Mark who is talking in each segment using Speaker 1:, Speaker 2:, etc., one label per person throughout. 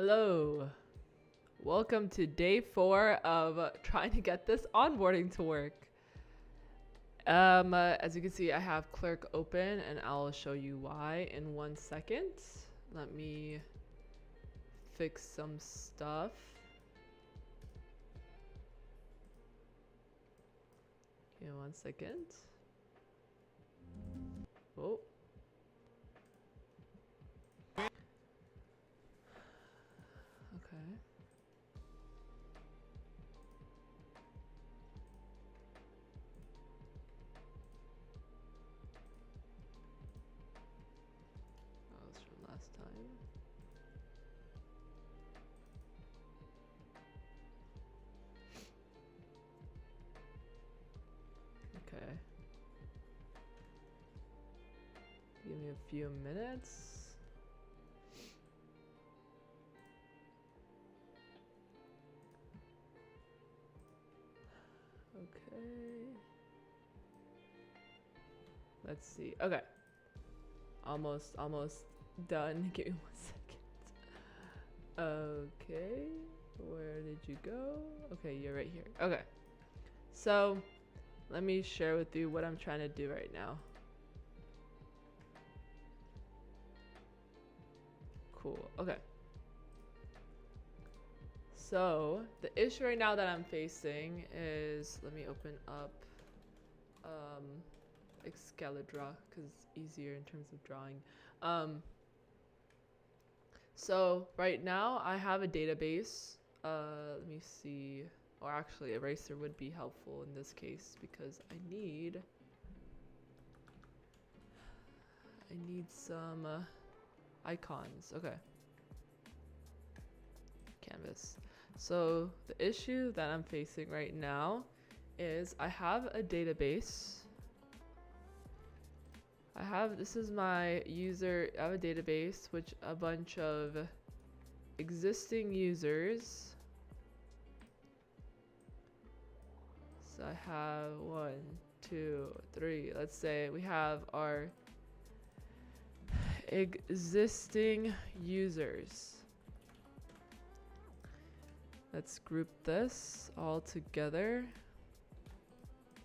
Speaker 1: Hello. Welcome to day 4 of trying to get this onboarding to work. As you can see, I have Clerk open and I'll show you why in 1 second. Let me fix some stuff. Okay, 1 second. Oh. Okay. That was from last time. Okay. Give me a few minutes. Okay. Let's see. Okay. Almost done. Give me 1 second. Okay. Where did you go? Okay, you're right here. Okay. So, let me share with you what I'm trying to do right now. Cool. Okay. So, the issue right now that I'm facing is, let me open up Excalibur because it's easier in terms of drawing. So right now I have a database. Let me see. Or actually, eraser would be helpful in this case because I need some icons. Okay. Canvas. So the issue that I'm facing right now is I have a database. This is my user, I have a database which a bunch of existing users. So I have 1, 2, 3. Let's say we have our existing users. Let's group this all together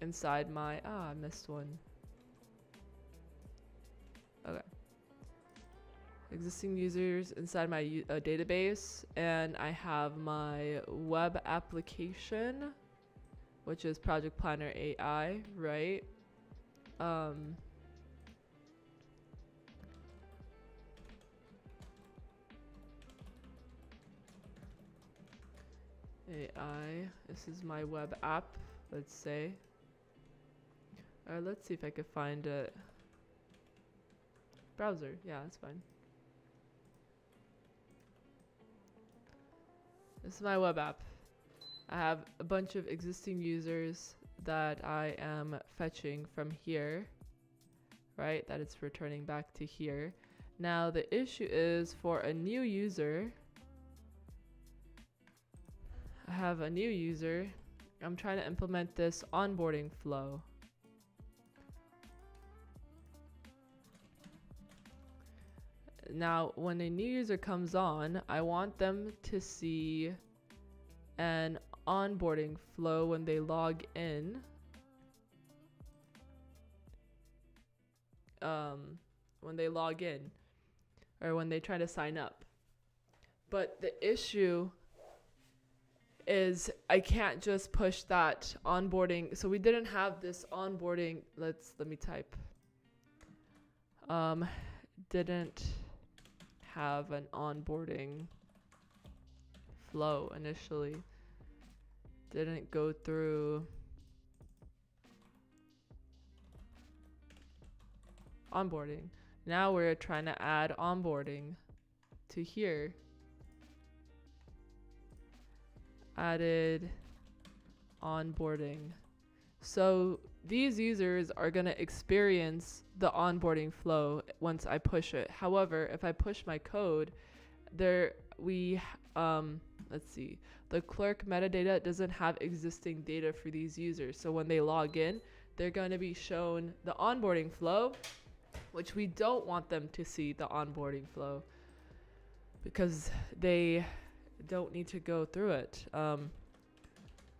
Speaker 1: inside my, I missed one. Okay. Existing users inside my database, and I have my web application, which is ProjectPlannerAI, right? AI. This is my web app, let's say. Let's see if I can find it. Browser, yeah, that's fine. This is my web app. I have a bunch of existing users that I am fetching from here, right? That it's returning back to here. Now the issue is for a new user. I have a new user. I'm trying to implement this onboarding flow. Now, when a new user comes on, I want them to see an onboarding flow when they log in. When they log in, or when they try to sign up. But the issue is I can't just push that onboarding. So we didn't have this onboarding. Let me type. Didn't have an onboarding flow initially. Didn't go through onboarding. Now we're trying to add onboarding to here. Added onboarding. So these users are going to experience the onboarding flow once I push it. However, if I push my code, let's see, the clerk metadata doesn't have existing data for these users. So when they log in, they're going to be shown the onboarding flow, which we don't want them to see the onboarding flow because they don't need to go through it.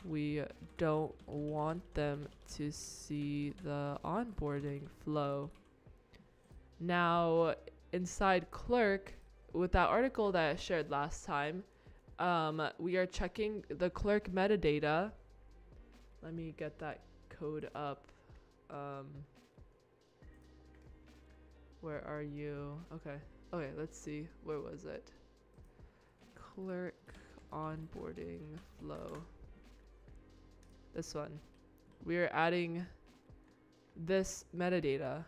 Speaker 1: We don't want them to see the onboarding flow. Now, inside clerk, with that article that I shared last time, we are checking the clerk metadata. Let me get that code up. Where are you? Okay, let's see. Where was it? Clerk onboarding flow. This one. We are adding this metadata.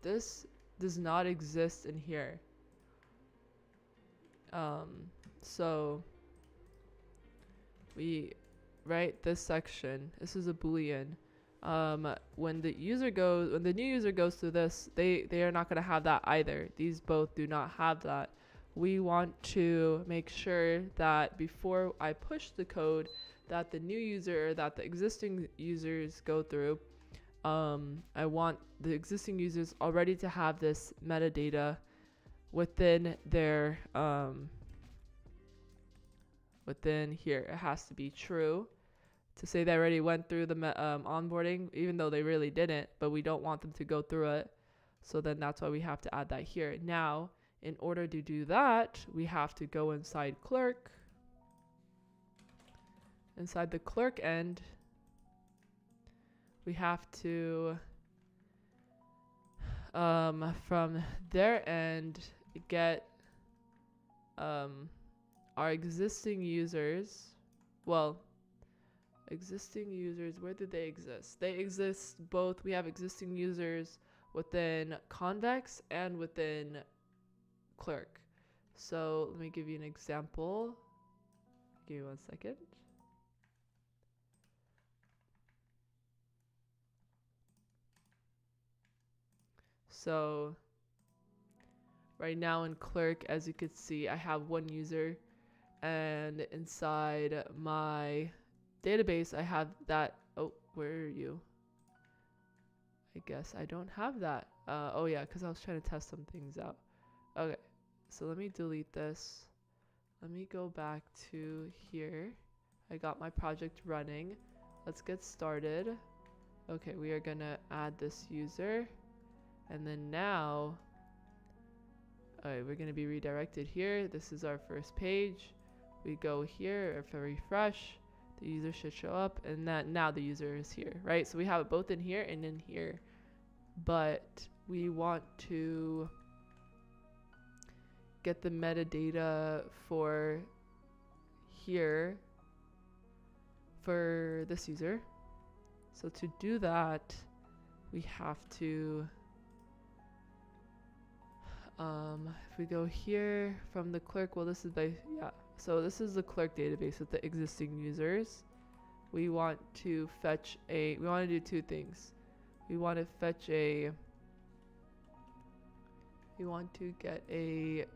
Speaker 1: This does not exist in here. So we write this section. This is a Boolean. When the new user goes through this, they are not going to have that either. These both do not have that. We want to make sure that before I push the code that the new user or that the existing users go through, I want the existing users already to have this metadata within their within here. It has to be true to say they already went through the onboarding, even though they really didn't, but we don't want them to go through it. So then that's why we have to add that here. Now, in order to do that, we have to go inside clerk. Inside the clerk end, we have to, from their end, get our existing users. Well, existing users, where do they exist? They exist both. We have existing users within convex and within clerk. So let me give you an example. Give me 1 second. So right now in clerk, as you can see, I have 1 user, and inside my database I have that. Oh, where are you? I guess I don't have that. Oh yeah, because I was trying to test some things out. Okay, so let me delete this. Let me go back to here. I got my project running. Let's get started. Okay, we are gonna add this user, and then now we're gonna be redirected here. This is our first page. We go here, if I refresh, the user should show up, and now the user is here, right? So we have it both in here and in here, but we want to get the metadata for here for this user. So to do that, we have to if we go here from the clerk, well, this is so this is the clerk database with the existing users. We want to fetch we want to do 2 things. We want to fetch we want to get a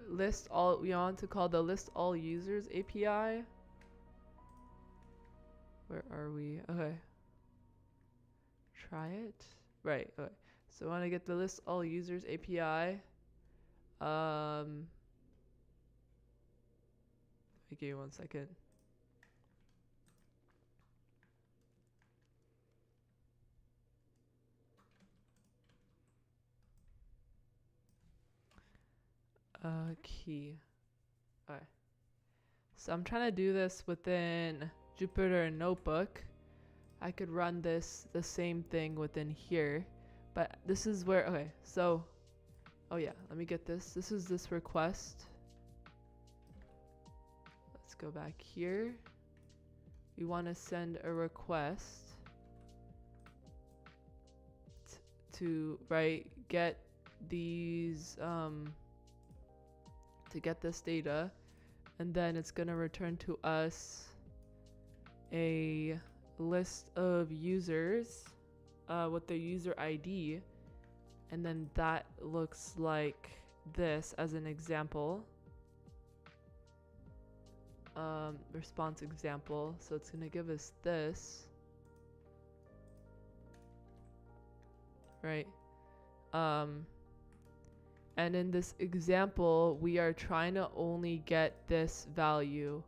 Speaker 1: list all, we want to call the list all users API. Where are we? Okay. Try it. Right. Okay. So I want to get the list all users API. Give me 1 second. Key. Alright. So I'm trying to do this within Jupyter Notebook. I could run this the same thing within here, but this is where, okay, so oh yeah, let me get this. This is this request. Let's go back here. We want to send a request to get these to get this data, and then it's gonna return to us a list of users with the user ID, and then that looks like this as an example, response example. So it's gonna give us this, right? And in this example, we are trying to only get this value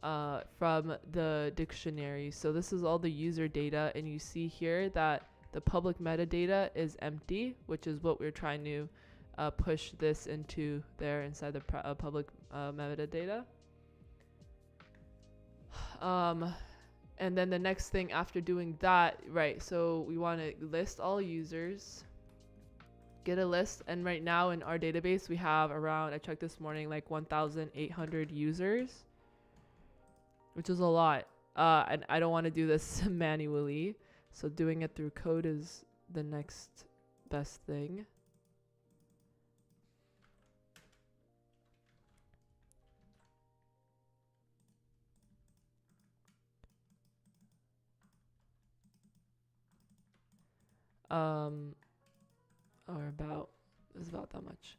Speaker 1: from the dictionary. So this is all the user data, and you see here that the public metadata is empty, which is what we're trying to push this into there inside the public metadata. And then the next thing after doing that, right, so we want to list all users, get a list, and right now in our database we have around, I checked this morning, like 1,800 users, which is a lot. And I don't want to do this manually, so doing it through code is the next best thing. Or about, it's about that much.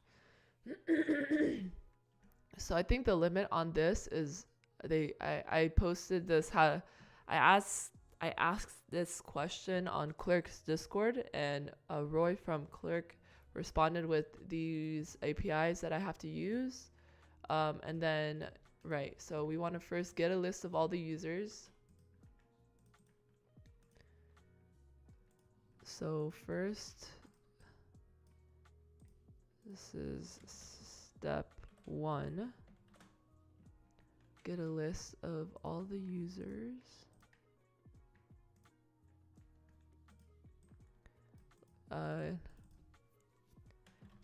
Speaker 1: So I think the limit on this is I posted this, I asked this question on Clerk's Discord, and Roy from Clerk responded with these APIs that I have to use. And then, right, so we want to first get a list of all the users. So first, this is step 1. Get a list of all the users.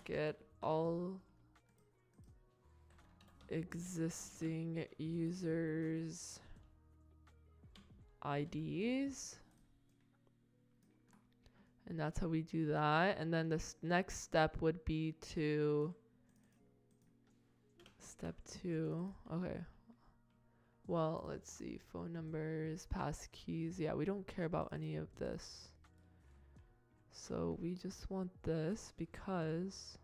Speaker 1: Get all existing users' IDs. And that's how we do that. And then this next step would be to step 2. Okay. Well, let's see. Phone numbers, pass keys. Yeah, we don't care about any of this. So we just want this because,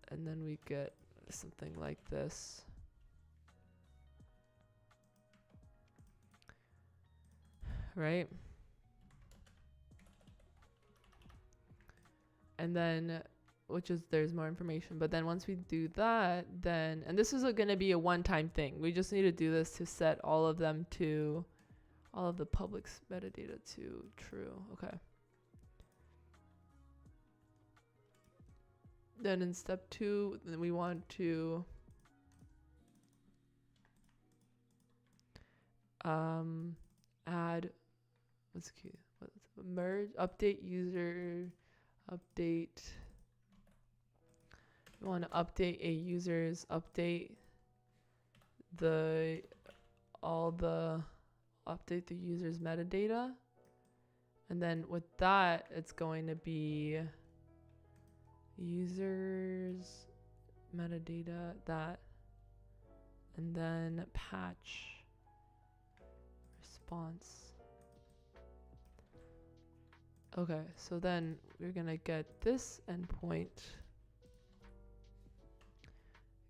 Speaker 1: and then we get something like this. Right? And then, which is, there's more information, but then once we do that, then, and this is going to be a one-time thing. We just need to do this to set all of them to, all of the public metadata to true. Okay. Then in step 2, then we want to add, what's key? Merge, update user, update. We want to update a user's update the update the user's metadata, and then with that it's going to be users metadata that, and then patch response. Okay, so then we're gonna get this endpoint,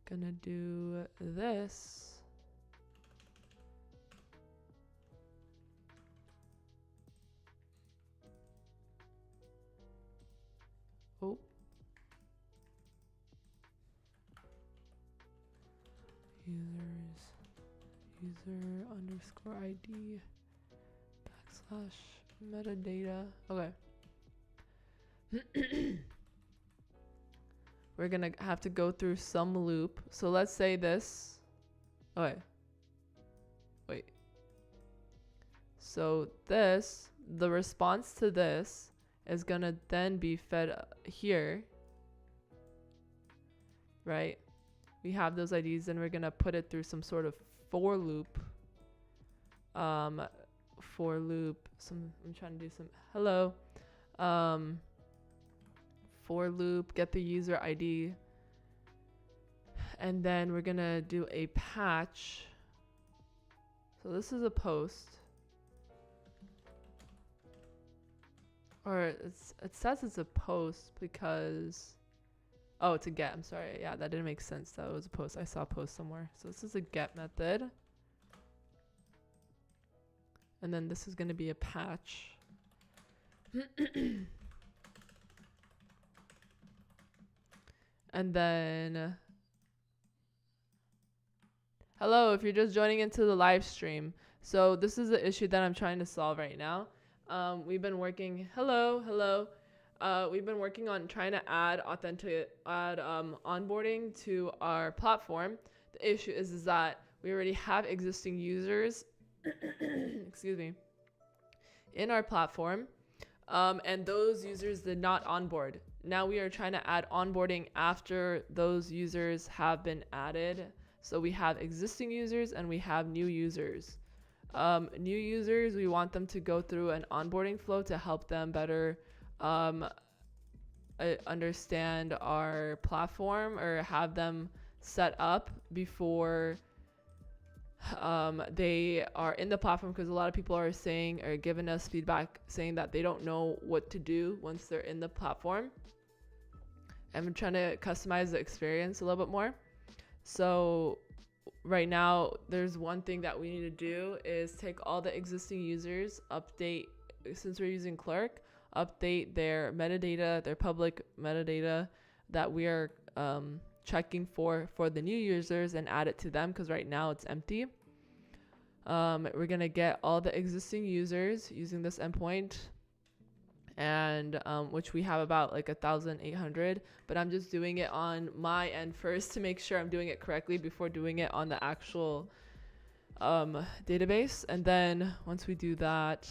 Speaker 1: gonna do this. Oh. User underscore ID / metadata. Okay. We're gonna have to go through some loop. So let's say this. Okay. Wait. So this, the response to this is gonna then be fed here. Right? We have those IDs, and we're gonna put it through some sort of for loop. I'm trying to do some hello. For loop, get the user ID, and then we're gonna do a patch. So this is a post, or it says it's a post because, oh, it's a get. I'm sorry. Yeah, that didn't make sense. That was a post. I saw a post somewhere. So this is a get method. And then this is going to be a patch. And then, hello, if you're just joining into the live stream. So this is the issue that I'm trying to solve right now. We've been working, hello. We've been working on trying to add onboarding to our platform. The issue is that we already have existing users, excuse me, in our platform, and those users did not onboard. Now we are trying to add onboarding after those users have been added. So we have existing users and we have new users. New users, we want them to go through an onboarding flow to help them better understand our platform, or have them set up before they are in the platform, because a lot of people are saying, or giving us feedback saying that they don't know what to do once they're in the platform. I'm trying to customize the experience a little bit more. So right now, there's one thing that we need to do is take all the existing users, update, since we're using Clerk, update their metadata, their public metadata that we are checking for the new users, and add it to them, because right now it's empty. We're going to get all the existing users using this endpoint, and which we have about like 1,800, but I'm just doing it on my end first to make sure I'm doing it correctly before doing it on the actual database. And then once we do that,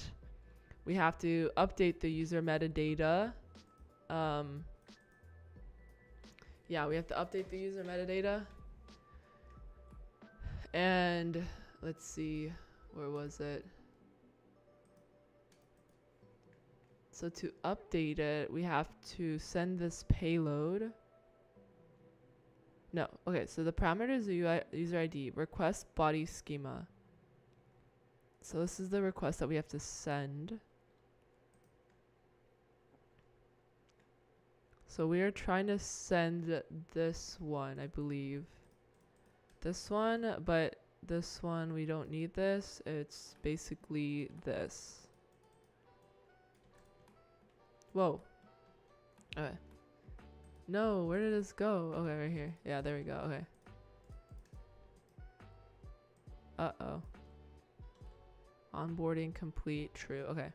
Speaker 1: we have to update the user metadata. Yeah, we have to update the user metadata. And let's see, where was it? So to update it, we have to send this payload. No, okay, so the parameters are user ID, request body schema. So this is the request that we have to send. So we are trying to send this one, I believe. This one, but this one, we don't need this. It's basically this. Whoa. Okay. No, where did this go? Okay, right here. Yeah, there we go. Okay. Uh-oh. Onboarding complete. True. Okay.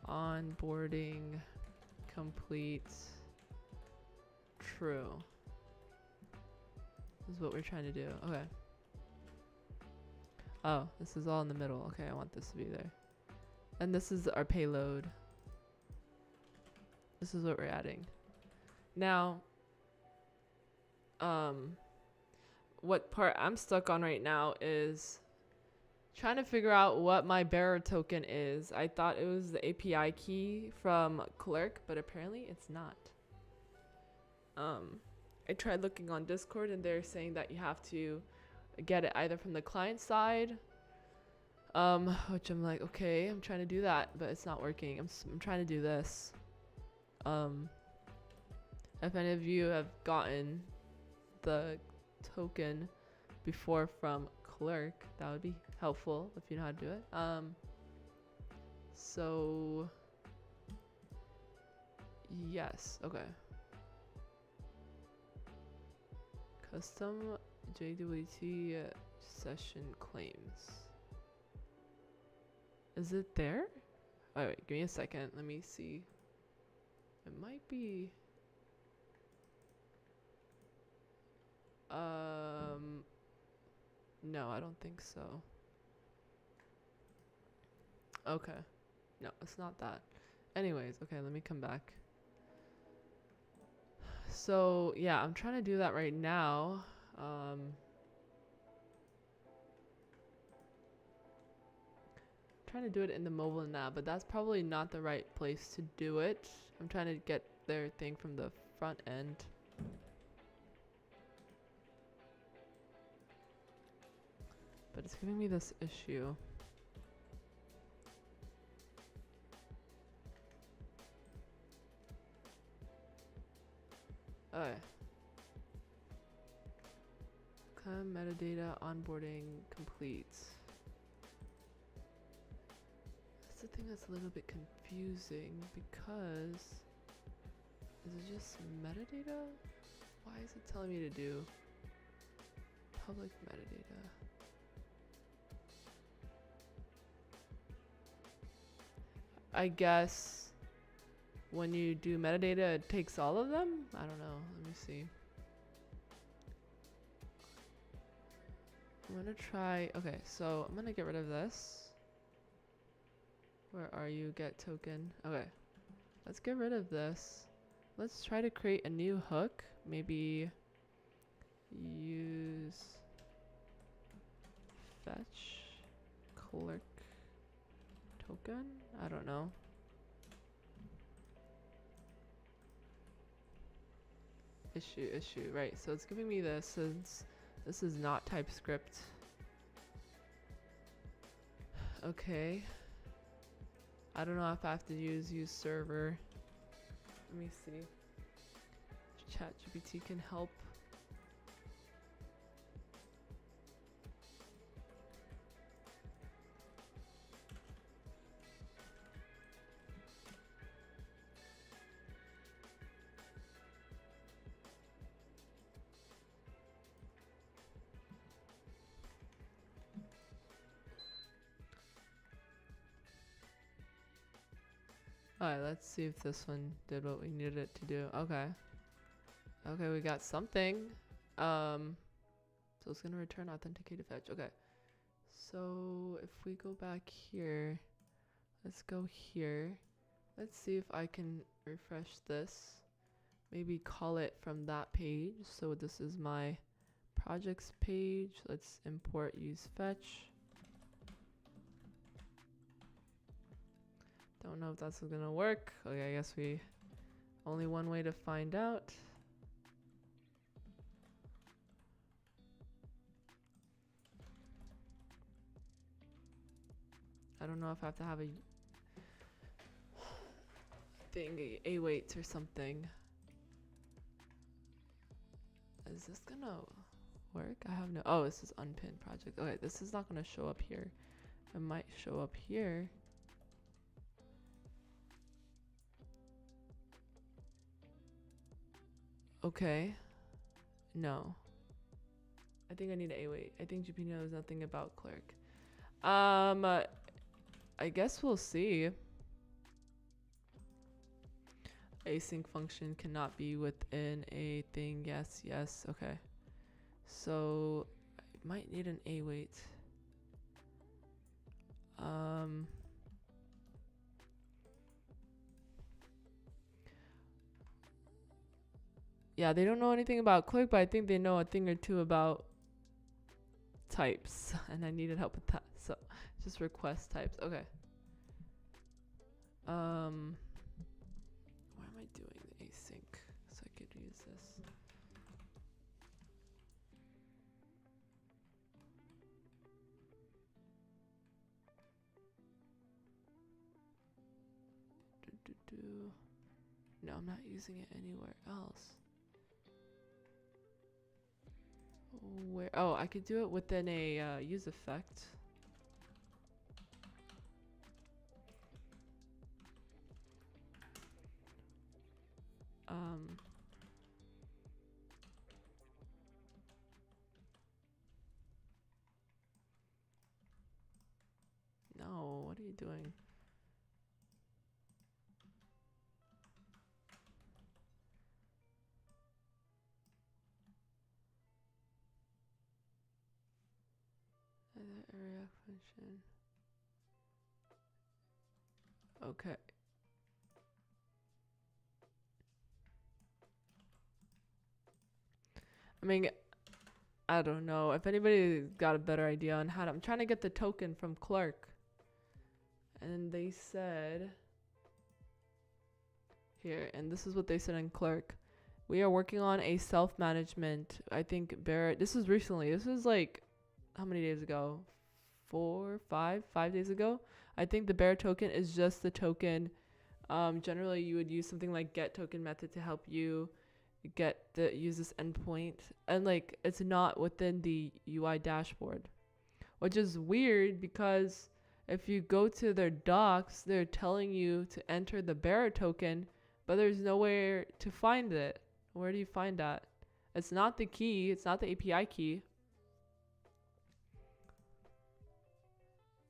Speaker 1: Onboarding complete. True. This is what we're trying to do. Okay. Oh, this is all in the middle. Okay, I want this to be there. And this is our payload. This is what we're adding. Now, what part I'm stuck on right now is trying to figure out what my bearer token is. I thought it was the API key from Clerk, but apparently it's not. I tried looking on Discord, and they're saying that you have to get it either from the client side, which I'm like, okay, I'm trying to do that, but it's not working. I'm trying to do this. If any of you have gotten the token before from Clerk, that would be helpful if you know how to do it. So yes, okay. Custom JWT session claims. Is it there? Oh, wait, give me a second. Let me see. It might be. No, I don't think so. Okay. No, it's not that. Anyways, okay, let me come back. So, yeah, I'm trying to do that right now. Trying to do it in the mobile now, but that's probably not the right place to do it. I'm trying to get their thing from the front end. But it's giving me this issue. Okay. Metadata onboarding complete. That's the thing that's a little bit confusing, because is it just metadata? Why is it telling me to do public metadata? I guess when you do metadata, it takes all of them? I don't know. Let me see. I'm gonna try. Okay, so I'm gonna get rid of this. Where are you? Get token. Okay, let's get rid of this. Let's try to create a new hook. Maybe use fetch clerk token. I don't know. Issue, right. So it's giving me this since this is not TypeScript. Okay. I don't know if I have to use server. Let me see. ChatGPT can help. Alright, let's see if this one did what we needed it to do. Okay. Okay, we got something. So it's gonna return authenticated fetch. Okay. So if we go back here, let's go here. Let's see if I can refresh this. Maybe call it from that page. So this is my projects page. Let's import use fetch. Don't know if that's gonna work. Okay, I guess we only one way to find out. I don't know if I have to have a thing, a weights or something. Is this gonna work? I have no. Oh, this is unpinned project. Okay, this is not gonna show up here. It might show up here. Okay. No. I think I need a wait. I think GP knows nothing about clerk. I guess we'll see. Async function cannot be within a thing. Yes, yes. Okay. So I might need an await. Yeah, they don't know anything about clerk, but I think they know a thing or two about types, and I needed help with that. So just request types. Okay. Why am I doing the async so I could use this? No, I'm not using it anywhere else. Where? Oh, I could do it within a use effect. No, what are you doing? Area function. Okay. I mean, I don't know if anybody got a better idea on how to. I'm trying to get the token from Clark, and they said here, and this is what they said in Clark. We are working on a self-management. I think Barrett. This was recently. This was like how many days ago? 5 days ago. I think the bear token is just the token. Generally, you would use something like get token method to help you use this endpoint, and like it's not within the UI dashboard, which is weird because if you go to their docs, they're telling you to enter the bearer token, but there's nowhere to find it. Where do you find that? It's not the key. It's not the API key.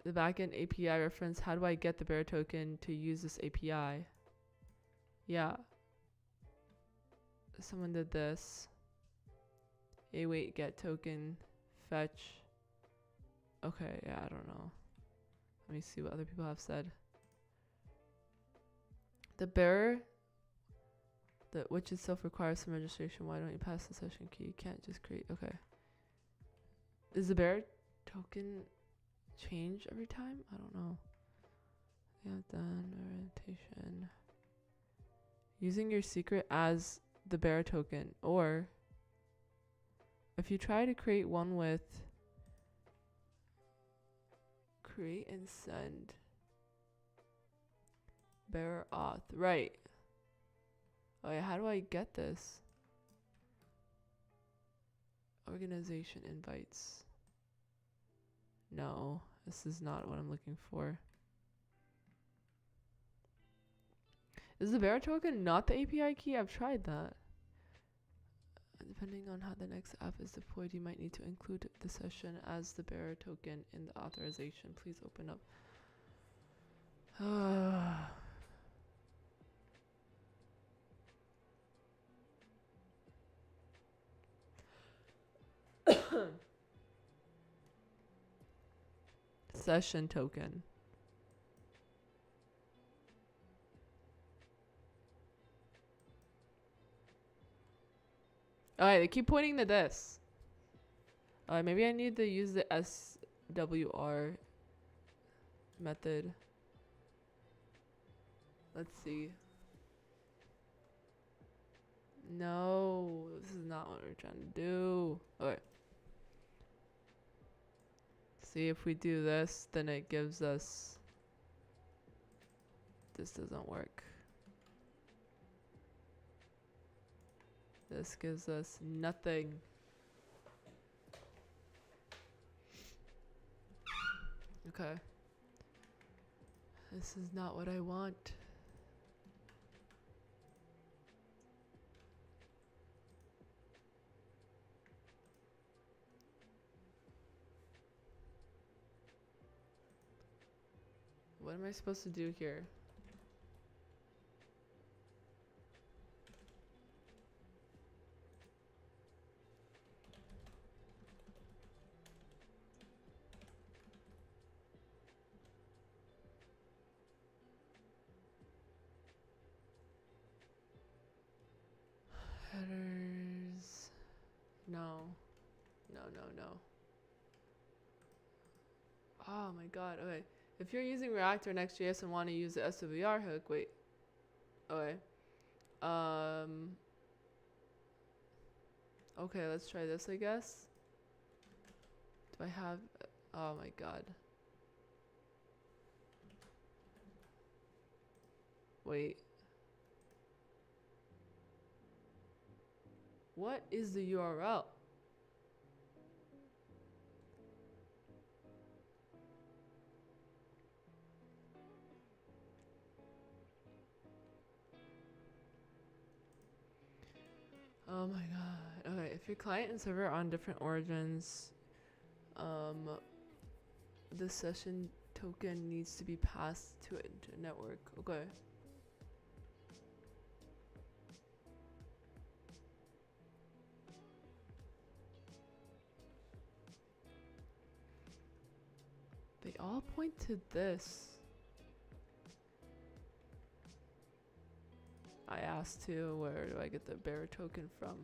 Speaker 1: The backend API reference. How do I get the bearer token to use this API? Yeah. Someone did this. Await get token fetch. Okay, yeah, I don't know. Let me see what other people have said. The bearer, which itself requires some registration. Why don't you pass the session key? You can't just create. Okay. Is the bearer token change every time? I don't know. Yeah, done orientation. Using your secret as the bearer token, or if you try to create one with create and send bearer auth, right? Oh yeah, how do I get this? Organization invites. No, this is not what I'm looking for. Is the bearer token not the API key? I've tried that. Depending on how the next app is deployed, you might need to include the session as the bearer token in the authorization. Please open up. Session token. Alright, they keep pointing to this. Alright, maybe I need to use the SWR method. Let's see. No, this is not what we're trying to do. Okay. See, if we do this, then it gives us... This doesn't work. This gives us nothing. Okay. This is not what I want. What am I supposed to do here? Headers. No. No, no, no. Oh my god, okay. If you're using React or Next.js and want to use the SWR hook, wait. Okay. Okay, let's try this, I guess. Do I have... Oh my god. Wait. What is the URL? Oh my god. Okay, if your client and server are on different origins, the session token needs to be passed to it to a network. Okay. They all point to this. I asked too, where do I get the bearer token from?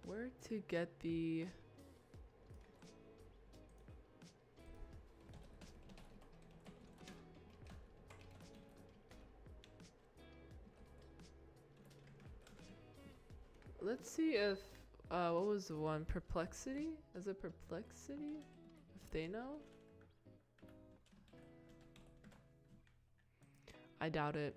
Speaker 1: Where to get the... Let's see if, what was the one? Perplexity? Is it Perplexity? If they know? I doubt it.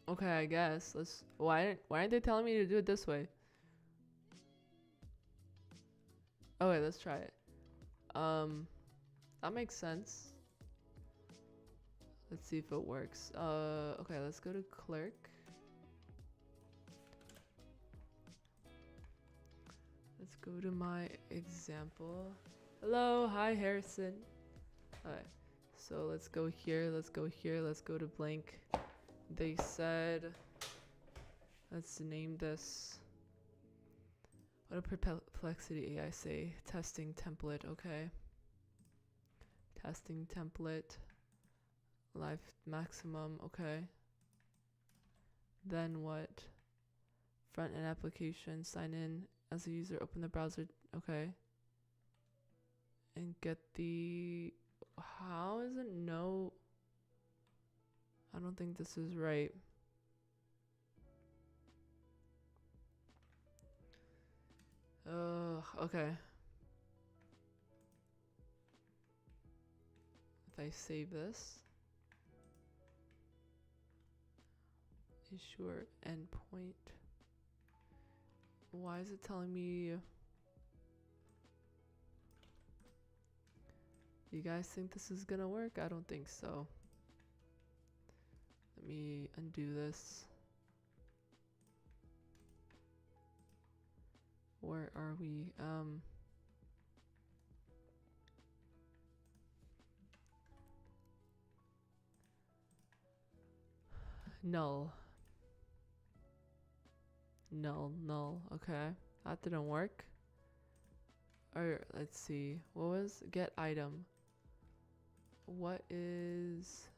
Speaker 1: Okay, I guess. Let's... Why aren't they telling me to do it this way? Oh wait, let's try it. That makes sense. Let's see if it works. Okay, let's go to clerk. Let's go to my example. Hello, hi Harrison. Alright, so let's go here, let's go here, let's go to blank. They said, let's name this. What did Perplexity AI say? Testing template, okay. Testing template. Life maximum, okay. Then what? Front end application, sign in as a user, open the browser, okay. And get the, how is it no? I don't think this is right. Okay. If I save this, issue endpoint. Why is it telling me? You guys think this is gonna work? I don't think so. Let me undo this. Where are we? Null. Null. Okay. That didn't work. Or let's see. What was get item? What is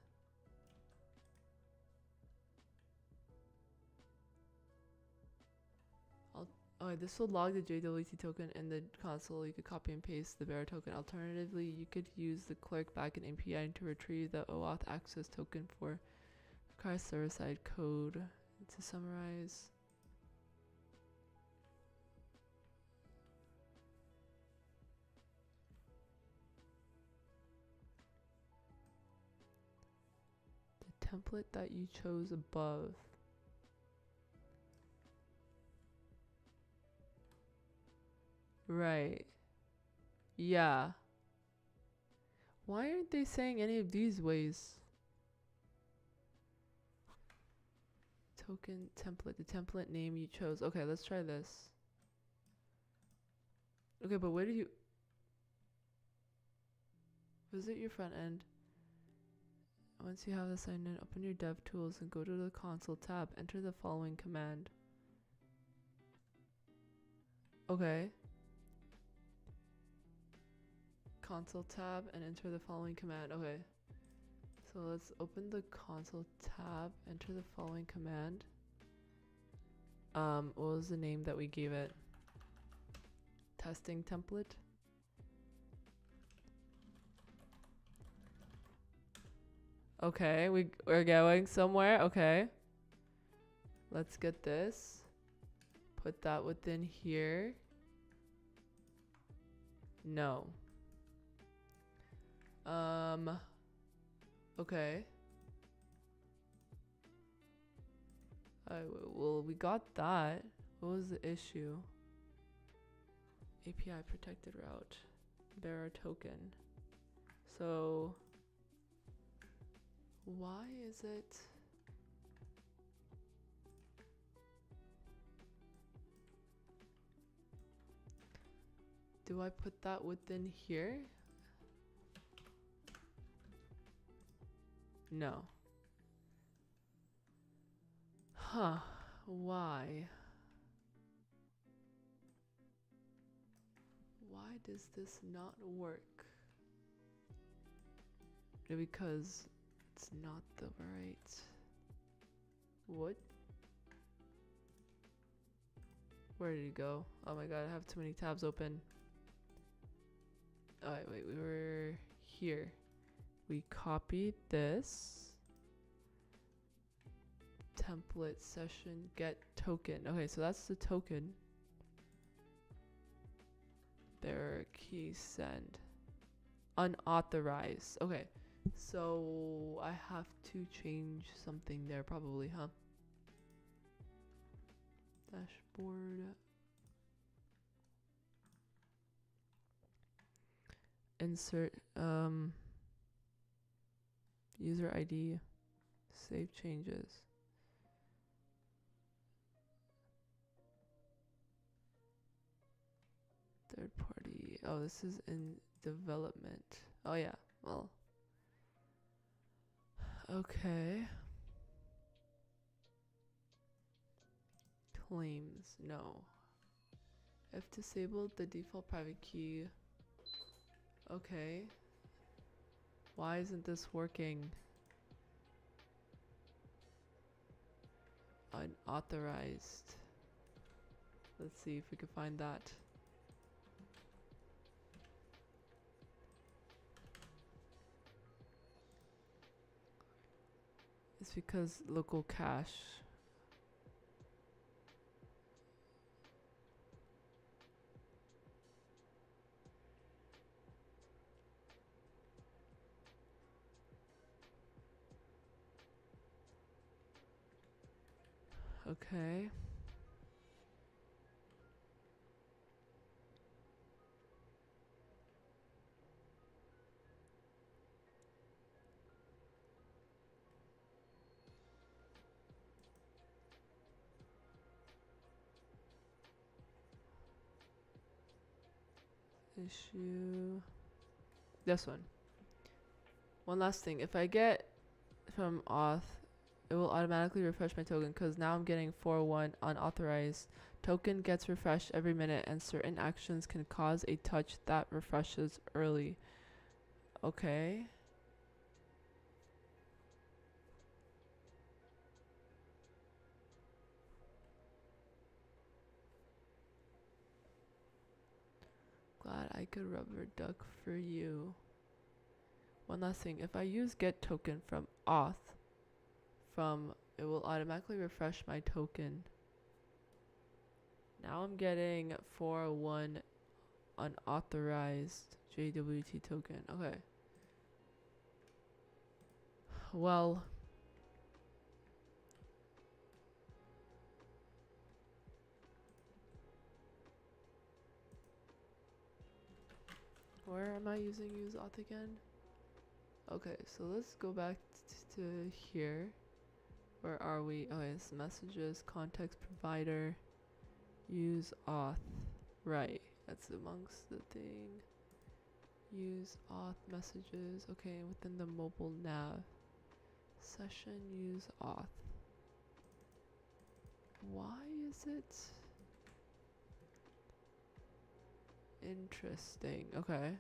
Speaker 1: oh, this will log the JWT token in the console. You could copy and paste the bearer token. Alternatively, you could use the clerk backend API to retrieve the OAuth access token for requires server-side code. To summarize, the template that you chose above. Right. Yeah. Why aren't they saying any of these ways? Token template, the template name you chose. Okay, let's try this. Okay, but where do you visit your front end? Once you have this signed in, open your dev tools and go to the console tab. Enter the following command. Okay. Console tab and enter the following command. Okay. So let's open the console tab, enter the following command. What was the name that we gave it? Testing template. Okay, we're going somewhere. Okay. Let's get this. Put that within here. No. Okay. Well, we got that. What was the issue? API protected route. Bearer token. So why is it? Do I put that within here? No. Huh. Why? Why does this not work? Because it's not the right. What? Where did it go? Oh my god, I have too many tabs open. Alright, wait, we were here. We copied this. Template session get token. Okay, so that's the token. Bearer key send. Unauthorized. Okay, so I have to change something there probably, huh? Dashboard. insert user ID, save changes. Third party. Oh, this is in development. Oh yeah. Well. Okay. Claims. No. If disabled, the default private key. Okay. Why isn't this working? Unauthorized. Let's see if we can find that. It's because local cache. Okay. Issue. This one. One last thing. If I get from auth, it will automatically refresh my token because now I'm getting 401 unauthorized. Token gets refreshed every minute and certain actions can cause a touch that refreshes early. Okay. Glad I could rubber duck for you. One last thing. If I use get token from auth, it will automatically refresh my token. Now I'm getting 401 unauthorized JWT token. Okay. Well, where am I using use auth again? Okay, so let's go back to here. Where are we? Oh, it's messages, context provider, use auth. Right, that's amongst the thing. Use auth messages. Okay, within the mobile nav. Session use auth. Why is it interesting? Okay.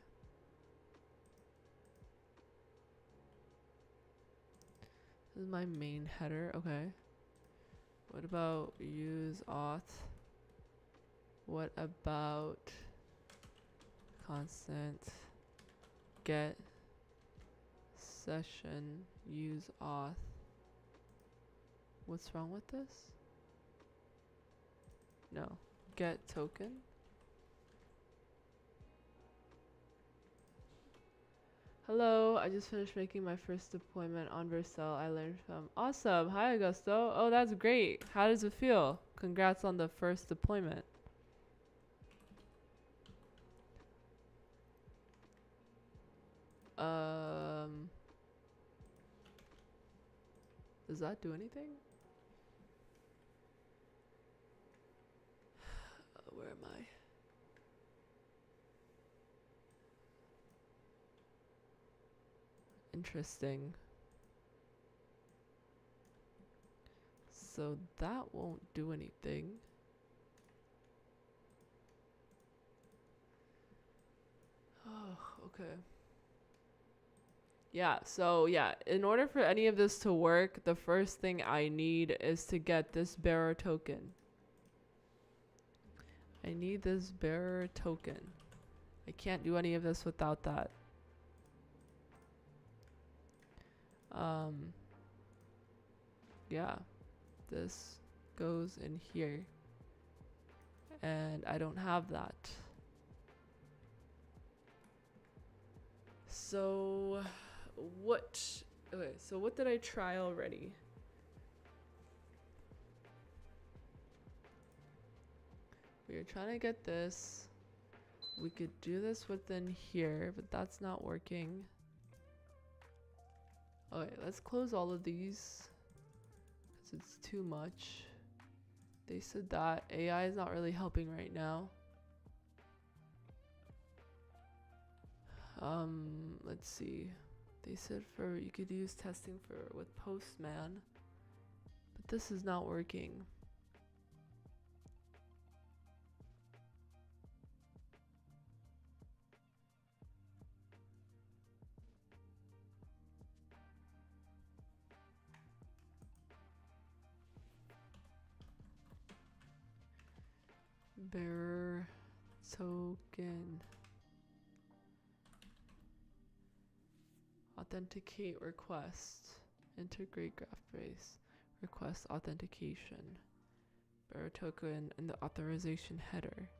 Speaker 1: This is my main header. Okay. What about use auth? What about constant get session use auth? What's wrong with this? No. Get token? Hello, I just finished making my first deployment on Vercel. I learned from. Awesome. Hi, Augusto. Oh, that's great. How does it feel? Congrats on the first deployment. Does that do anything? Where am I? Interesting. So that won't do anything. Oh, okay. Yeah, so yeah, in order for any of this to work, the first thing I need is to get this bearer token. I need this bearer token. I can't do any of this without that. Yeah, this goes in here. And I don't have that. So what did I try already? We are trying to get this. we could do this within here, but that's not working. Okay, let's close all of these because it's too much. They said that AI is not really helping right now. Let's see. They said you could use testing with Postman, but this is not working. Bearer token. Authenticate request. Integrate graph base. Request authentication. Bearer token in the authorization header.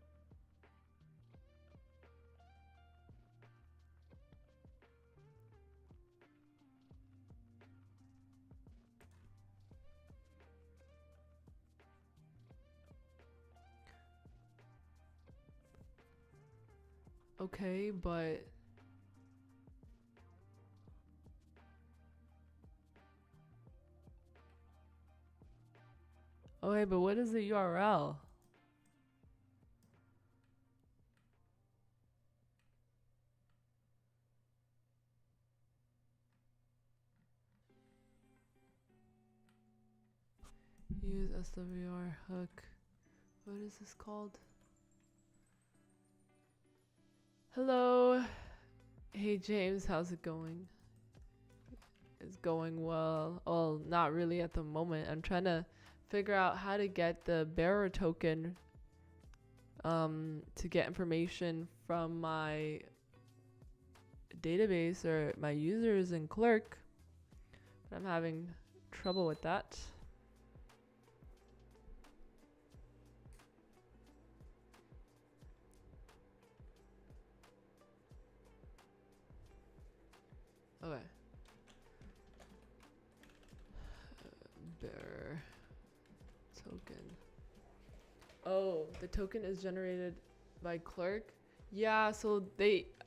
Speaker 1: Okay, but okay, but what is the URL? Use SWR hook. What is this called? Hello. Hey James, how's it going? It's going well. Well, not really at the moment. I'm trying to figure out how to get the bearer token to get information from my database or my users in Clerk. But I'm having trouble with that. Okay. Bearer token. Oh, the token is generated by Clerk. Yeah, so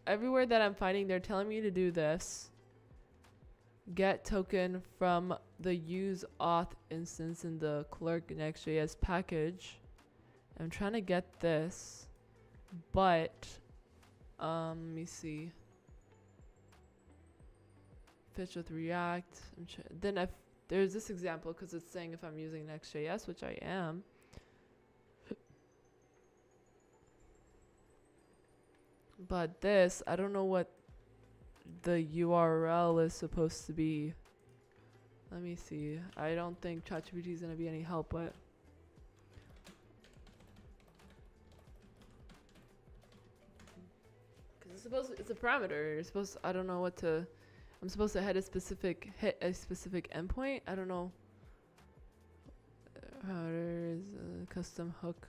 Speaker 1: everywhere that I'm finding, they're telling me to do this. Get token from the use auth instance in the Clerk Next.js package. I'm trying to get this, but let me see. Fetch with React. Then if there's this example, because it's saying if I'm using Next.js, which I am. But this, I don't know what the URL is supposed to be. Let me see. I don't think ChatGPT is going to be any help, but because it's a parameter. You're supposed I don't know what to. I'm supposed to hit a specific endpoint. I don't know. There is a custom hook.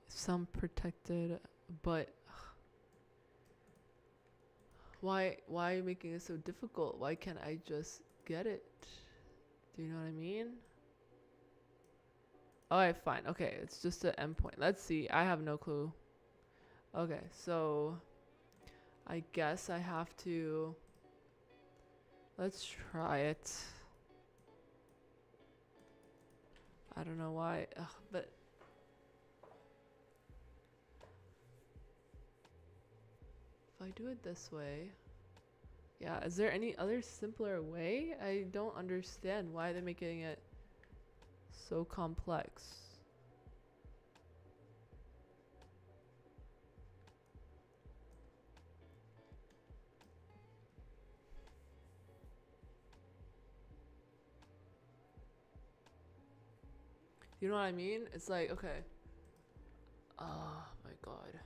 Speaker 1: Some protected, but why are you making it so difficult? Why can't I just get it? Do you know what I mean? Alright, fine. Okay, it's just an endpoint. Let's see. I have no clue. Okay, so I guess I have to. Let's try it. I don't know why, but if I do it this way, yeah, is there any other simpler way? I don't understand why they're making it so complex. You know what I mean? It's like, okay. Oh my god.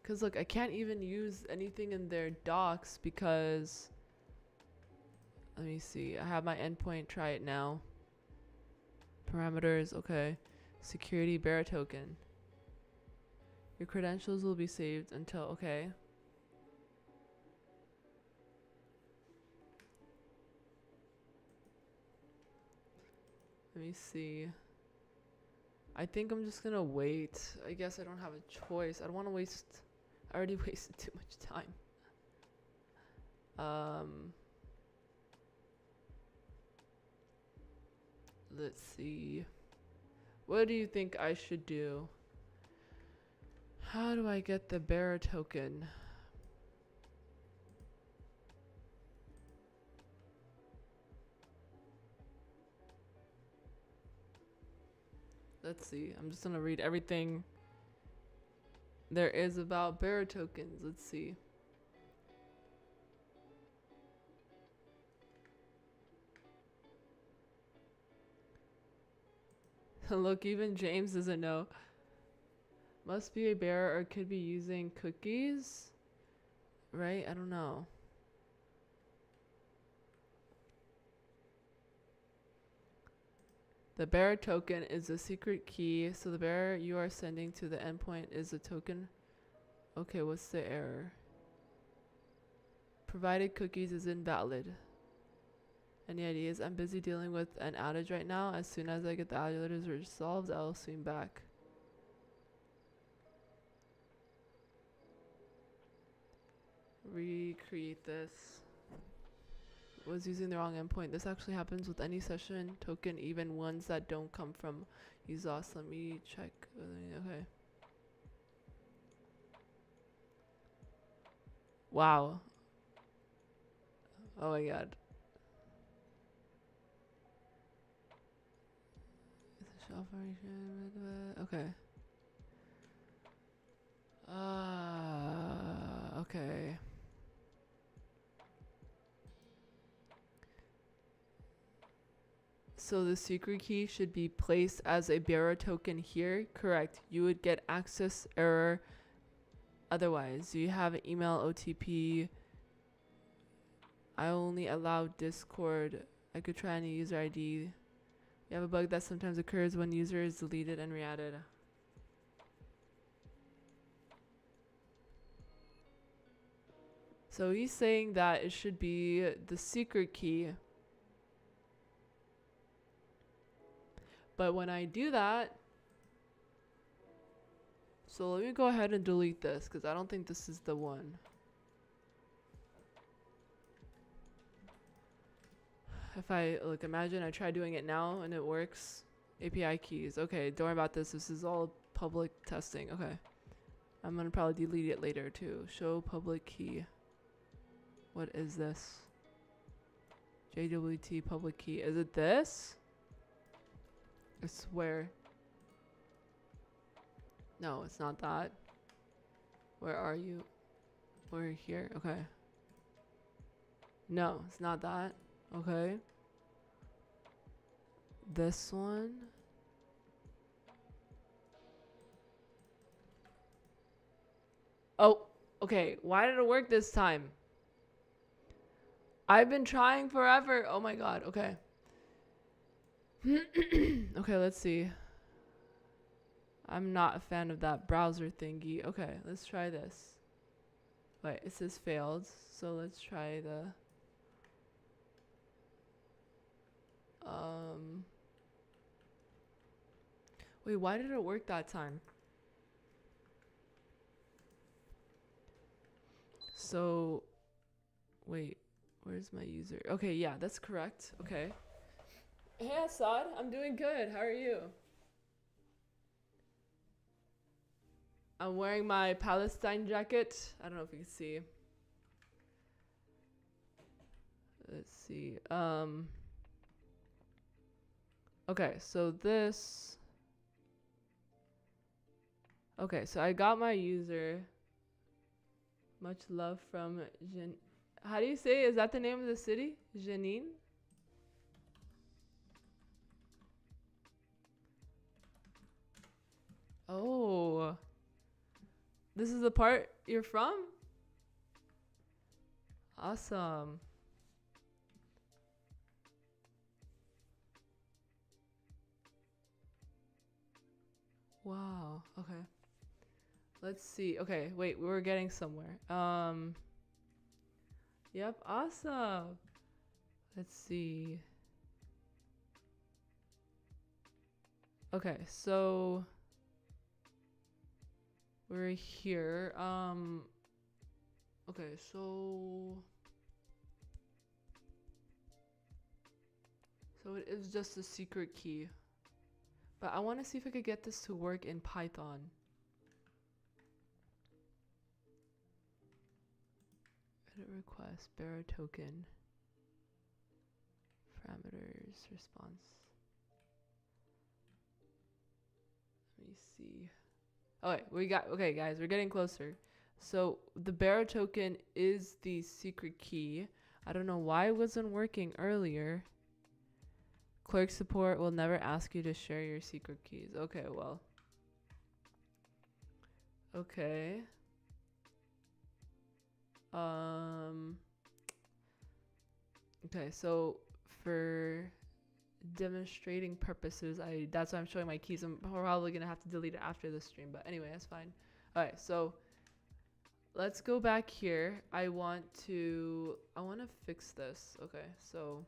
Speaker 1: Because look, I can't even use anything in their docs because, let me see. I have my endpoint. Try it now. Parameters. Okay. Security bearer token. Your credentials will be saved until, okay. Let me see. I think I'm just gonna wait. I guess I don't have a choice. I don't want to waste. I already wasted too much time. Let's see. What do you think I should do? How do I get the bearer token? Let's see. I'm just gonna read everything there is about bearer tokens. Let's see. Look, even James doesn't know. Must be a bearer or could be using cookies. Right? I don't know. The bearer token is a secret key, so the bearer you are sending to the endpoint is a token. Okay, what's the error? Provided cookies is invalid. Any ideas? I'm busy dealing with an outage right now. As soon as I get the outage resolved, I'll swing back. Recreate this. Was using the wrong endpoint. This actually happens with any session token, even ones that don't come from Uzos. Let me check. Okay. Wow. Oh my god. Okay. Okay. So the secret key should be placed as a bearer token here. Correct. You would get access error otherwise. You have an email OTP. I only allow Discord. I could try any user ID. You have a bug that sometimes occurs when user is deleted and re-added. So he's saying that it should be the secret key. But when I do that, so let me go ahead and delete this because I don't think this is the one. If I look, imagine I try doing it now and it works. API keys. Okay, don't worry about this. This is all public testing. Okay. I'm gonna probably delete it later too. Show public key. What is this? JWT public key. Is it this? I swear. No, it's not that. Where are you? We're here. Okay. No, it's not that. Okay. This one. Oh, okay. Why did it work this time? I've been trying forever. Oh my god. Okay. Okay, let's see. I'm not a fan of that browser thingy. Okay, let's try this. Wait, it says failed. So let's try the... Wait, why did it work that time? So... Wait, where's my user? Okay, yeah, that's correct. Okay. Hey, Assad, I'm doing good. How are you? I'm wearing my Palestine jacket. I don't know if you can see. Let's see. Okay, so this... Okay, so I got my user. Much love from How do you say? Is that the name of the city? Jenin? Oh. This is the part you're from? Awesome. Wow. Okay. Let's see. Okay, wait, we were getting somewhere. Yep, awesome. Let's see. Okay, so we're here. Okay, so it is just a secret key. But I want to see if I could get this to work in Python. Edit request, bearer token, parameters, response. Let me see. Oh wait, okay guys, we're getting closer. So the bearer token is the secret key. I don't know why it wasn't working earlier. Clerk support will never ask you to share your secret keys. Okay, well. Okay. Okay, so for demonstrating purposes, that's why I'm showing my keys. I'm probably gonna have to delete it after this stream, but anyway, that's fine. Alright, so let's go back here. I want to fix this. Okay, so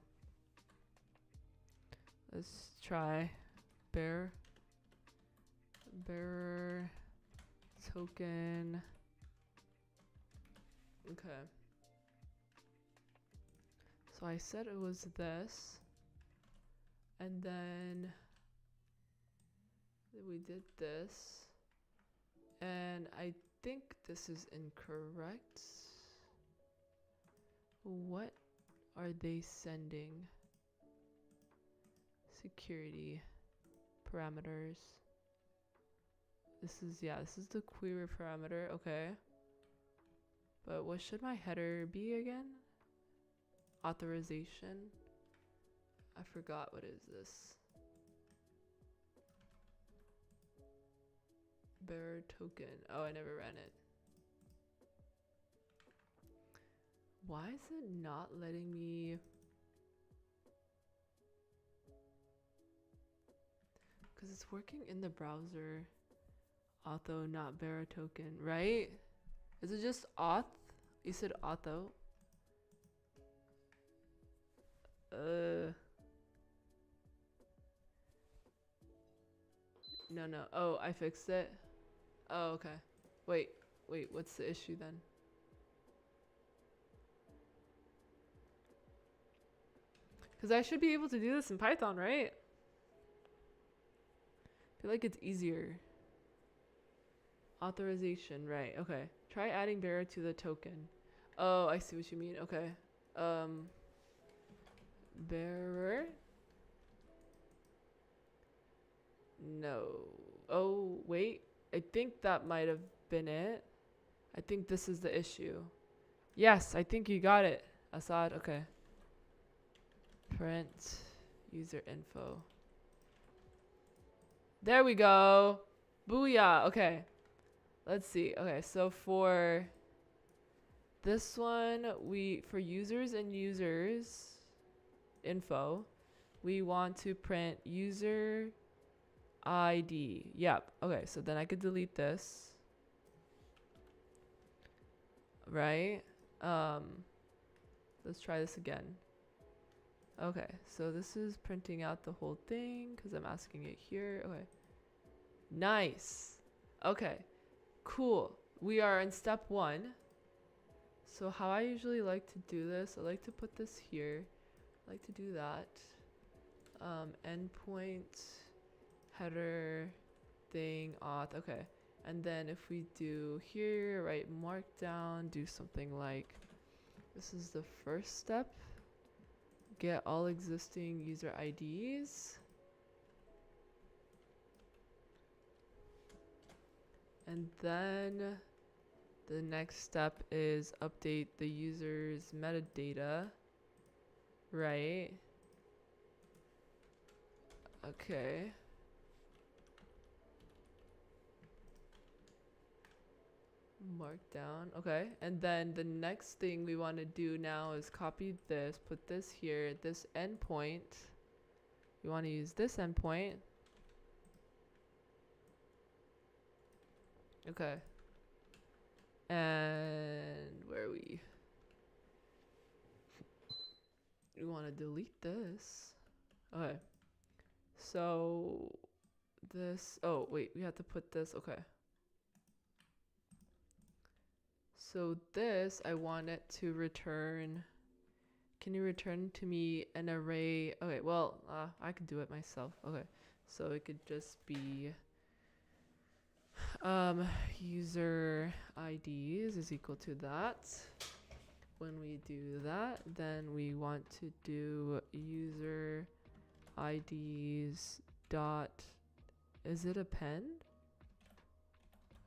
Speaker 1: let's try bearer token. Okay. So I said it was this, and then we did this, and I think this is incorrect. What are they sending? Security parameters. This is the query parameter. Okay. But what should my header be again? Authorization. I forgot, what is this? Bearer token. Oh, I never ran it. Why is it not letting me? Because it's working in the browser. Auth, not bearer token, right? Is it just auth? You said auth. No. Oh, I fixed it. Oh, okay. Wait, what's the issue then? Because I should be able to do this in Python, right? I feel like it's easier. Authorization, right, okay. Try adding bearer to the token. Oh, I see what you mean, okay. Bearer? No. Oh, wait. I think that might have been it. I think this is the issue. Yes, I think you got it, Assad. Okay. Print user info. There we go. Booyah. Okay. Let's see. Okay, so for this one, for users and users info, we want to print user ID. Yep. Okay, so then I could delete this. Right? Let's try this again. Okay, so this is printing out the whole thing because I'm asking it here. Okay. Nice. Okay. Cool. We are in step 1. So how I usually like to do this, I like to put this here. I like to do that. Endpoint, header, thing, auth. Okay. And then if we do here, write markdown, do something like, this is the first step. Get all existing user IDs. And then the next step is update the user's metadata, right? Okay. Markdown, okay. And then the next thing we want to do now is copy this, put this here, this endpoint. We want to use this endpoint. Okay. And where are we? We want to delete this. Okay. So this. Oh, wait, we have to put this. Okay. So this, I want it to return. Can you return to me an array? Okay, well, I could do it myself. Okay, so it could just be user IDs is equal to that. When we do that, then we want to do user IDs dot, is it append?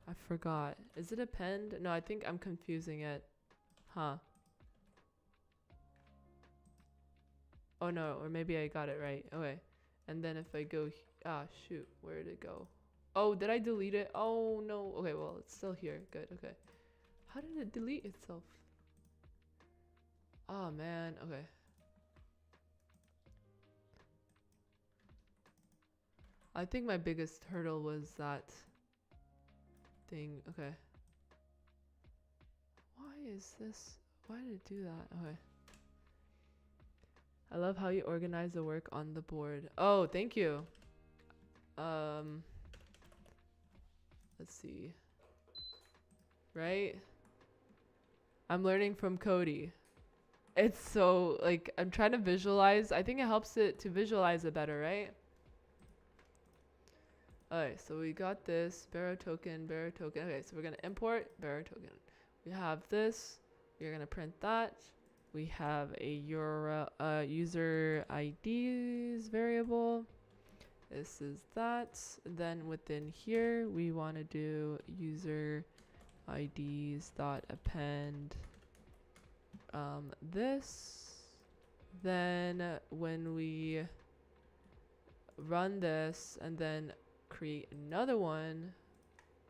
Speaker 1: I forgot. Is it append? No, I think I'm confusing it. Huh. Oh no, or maybe I got it right. Okay. And then if I go, shoot, where did it go? Oh, did I delete it? Oh no. Okay, well, it's still here. Good, okay. How did it delete itself? Oh man, okay. I think my biggest hurdle was that thing. Okay. Why is this? Why did it do that? Okay. I love how you organize the work on the board. Oh, thank you. Let's see. Right? I'm learning from Cody. It's so, like, I'm trying to visualize. I think it helps it to visualize it better, right? Alright, so we got this. Bearer token, bearer token. Okay, so we're going to import bearer token. We have this. We're going to print that. We have a URL, user IDs variable. This is that. Then within here, we want to do user IDs dot append this. Then when we run this and then create another one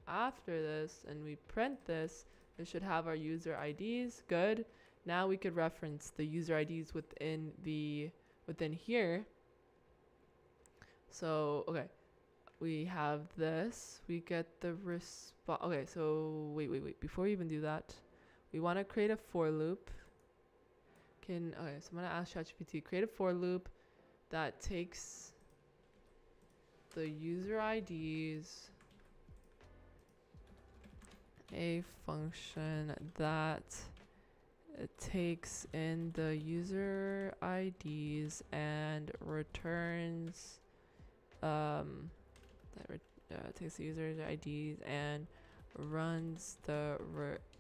Speaker 1: after this and we print this, it should have our user IDs. Good. Now we could reference the user IDs within here. So, okay, we have this, we get the response. Okay, so wait, before we even do that, we want to create a for loop. Okay, so I'm going to ask ChatGPT, create a for loop that takes the user IDs, a function that it takes in the user IDs and returns takes the user IDs and runs the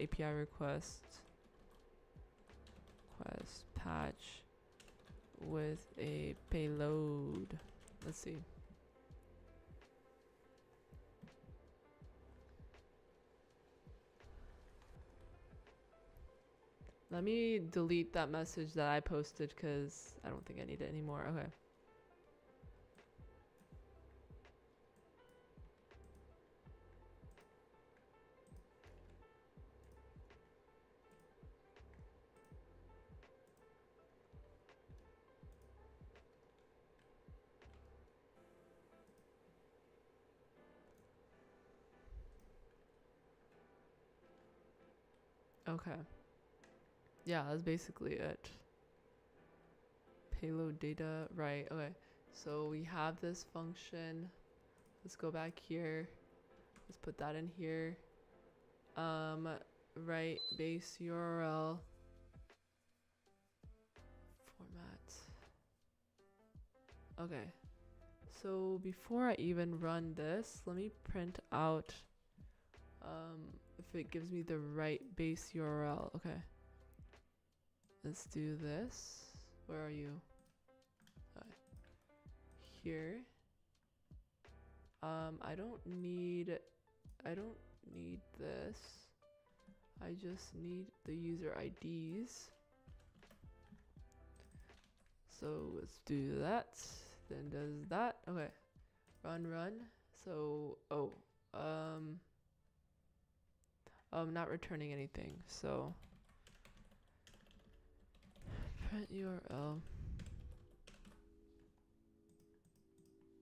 Speaker 1: API request patch with a payload. Let's see. Let me delete that message that I posted because I don't think I need it anymore. Okay. Okay. Yeah, that's basically it. Payload data, right? Okay. So we have this function. Let's go back here. Let's put that in here. Right, base URL format. Okay. So before I even run this, let me print out if it gives me the right base URL. Okay. Let's do this. Where are you? Here. I don't need this. I just need the user IDs. So let's do that. Then does that. Okay. Run. So I'm not returning anything. So print URL.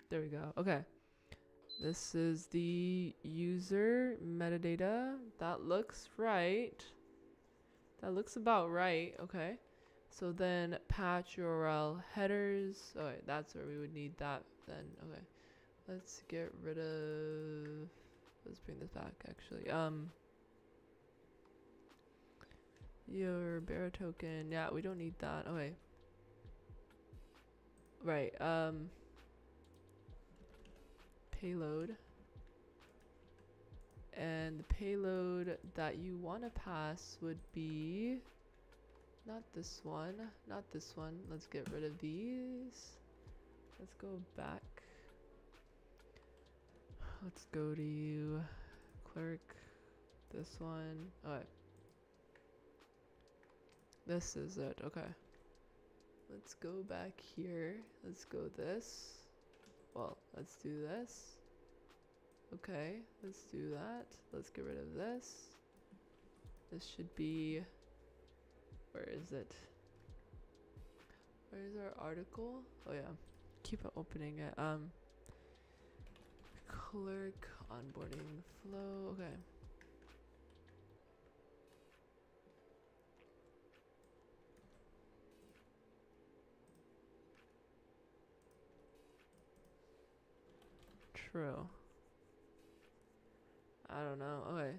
Speaker 1: There we go. Okay. This is the user metadata. That looks right. That looks about right. Okay. So then patch URL headers. Okay, that's where we would need that then. Okay. Let's get rid of, let's bring this back actually. Your bearer token, yeah, we don't need that. Okay. Right, payload. And the payload that you want to pass would be not this one, not this one. Let's get rid of these. Let's go back. Let's go to clerk. This one. Okay. This is it. Okay. Let's go back here. Let's go this. Well, let's do this. Okay, let's do that. Let's get rid of this. This should be, where is it? Where is our article? Oh yeah, keep opening it. Clerk, onboarding flow, okay. True. I don't know. Okay.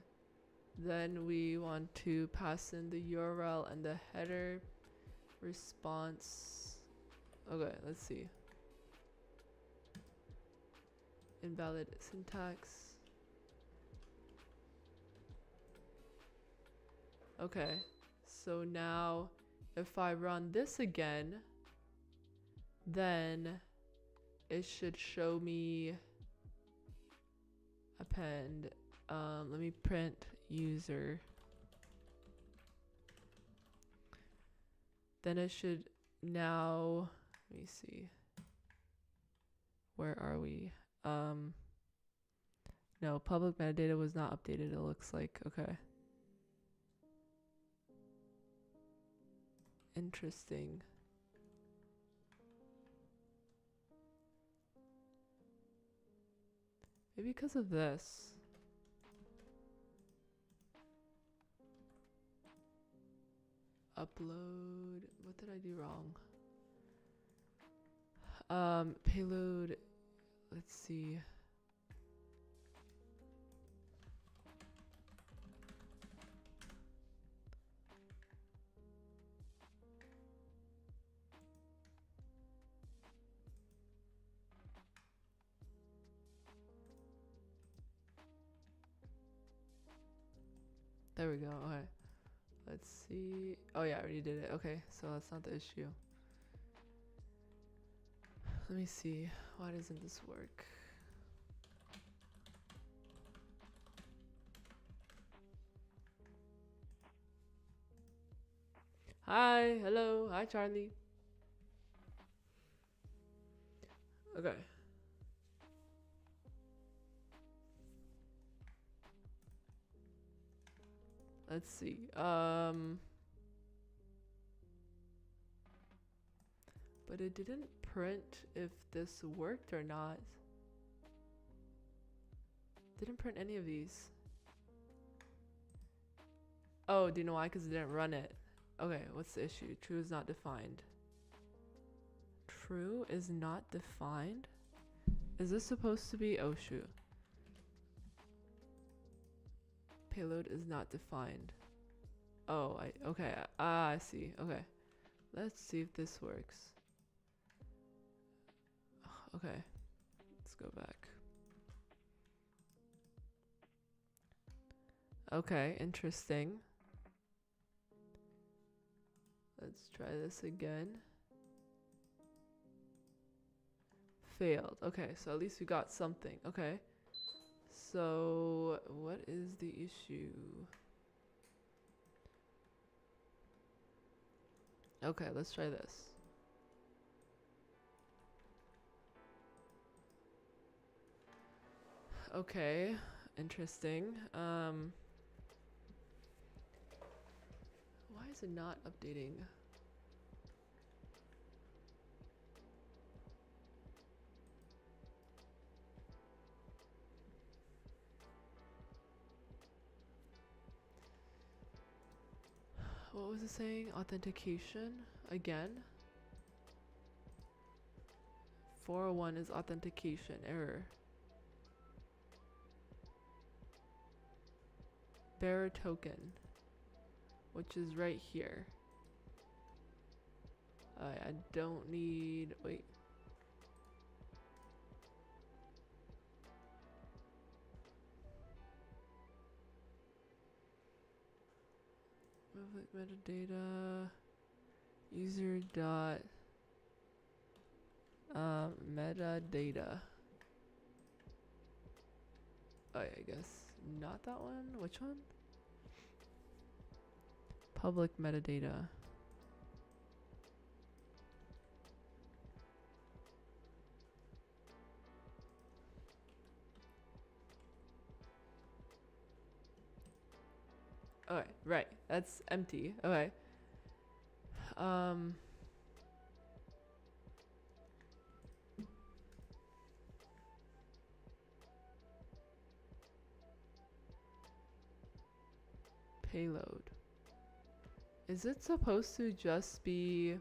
Speaker 1: Then we want to pass in the URL and the header response. Okay, let's see. Invalid syntax. Okay. So now if I run this again, then it should show me append. Let me print user. Then it should now, let me see. Where are we? No, public metadata was not updated, it looks like. Okay. Interesting. Maybe because of this. Upload. What did I do wrong? Payload. Let's see. There we go. Okay. Let's see. Oh yeah, I already did it. Okay, so that's not the issue. Let me see. Why doesn't this work? Hi, hello, hi Charlie. Okay. Let's see. But it didn't print if this worked or not. Didn't print any of these. Oh, do you know why? Because it didn't run it. Okay, what's the issue? True is not defined. True is not defined? Is this supposed to be? Oh shoot. Payload is not defined. Oh, okay. I see. Okay. Let's see if this works. Okay. Let's go back. Okay, interesting. Let's try this again. Failed. Okay, so at least we got something. Okay. So, what is the issue? Okay, let's try this. Okay, interesting. Why is it not updating? What was it saying? Authentication again? 401 is authentication error. bearer token, which is right here. I don't need, wait. Metadata, user dot, metadata. Oh, yeah, I guess not that one. Which one? Public metadata. Okay, right. That's empty. Okay. Payload. Is it supposed to just be...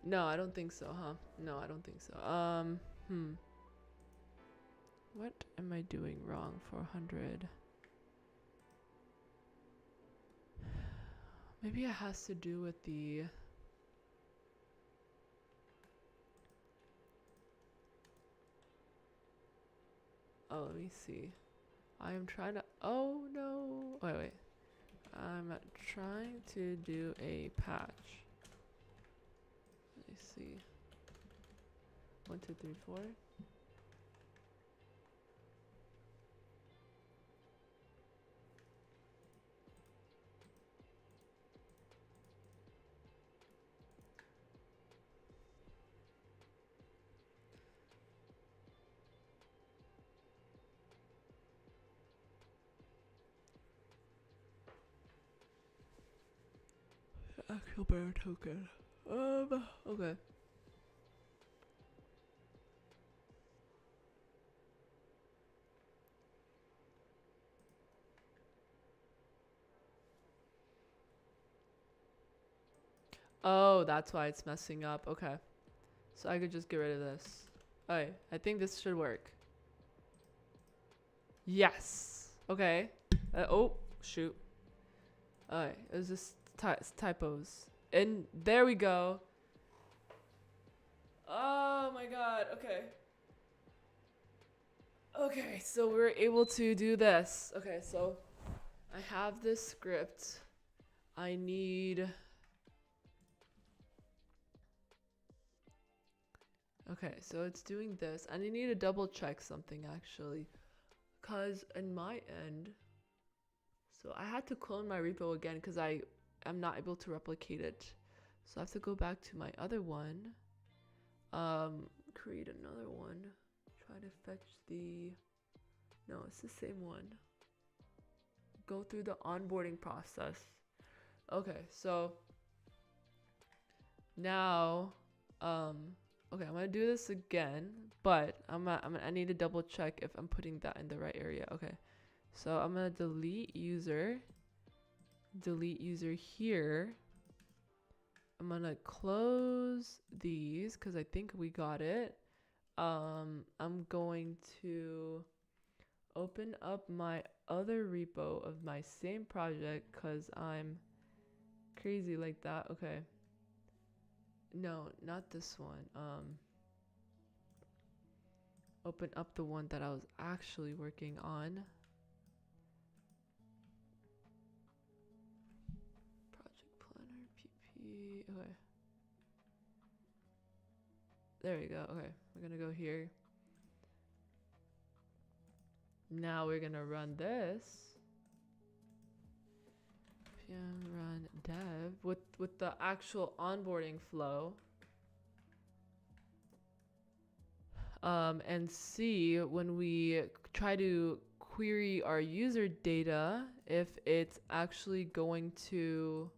Speaker 1: No, I don't think so, huh? No, I don't think so. What am I doing wrong for 100? Maybe it has to do with the... Oh, let me see. I am trying to... Oh, no. Wait. I'm trying to do a patch. Let me see. 1, 2, 3, 4. Actual bearer token. Okay. Oh, that's why it's messing up. Okay. So I could just get rid of this. Alright, I think this should work. Yes. Okay. Oh, shoot. Alright, it was just typos. And there we go. Oh my god, okay. Okay, so we're able to do this. Okay, so I have this script. I need... Okay, so it's doing this. And I need to double check something actually. Because in my end... So I had to clone my repo again because I am not able to replicate it. So I have to go back to my other one. Create another one. Try to fetch the... No, it's the same one. Go through the onboarding process. Okay, so now, okay, I'm gonna do this again, but I need to double check if I'm putting that in the right area. Okay, so I'm gonna delete user here. I'm gonna close these because I think we got it. I'm going to open up my other repo of my same project because I'm crazy like that. Okay. No, not this one. Open up the one that I was actually working on. Project Planner PP. Okay. There we go. Okay, we're gonna go here. Now we're gonna run this. PM run dev with the actual onboarding flow. And see when we try to query our user data if it's actually going to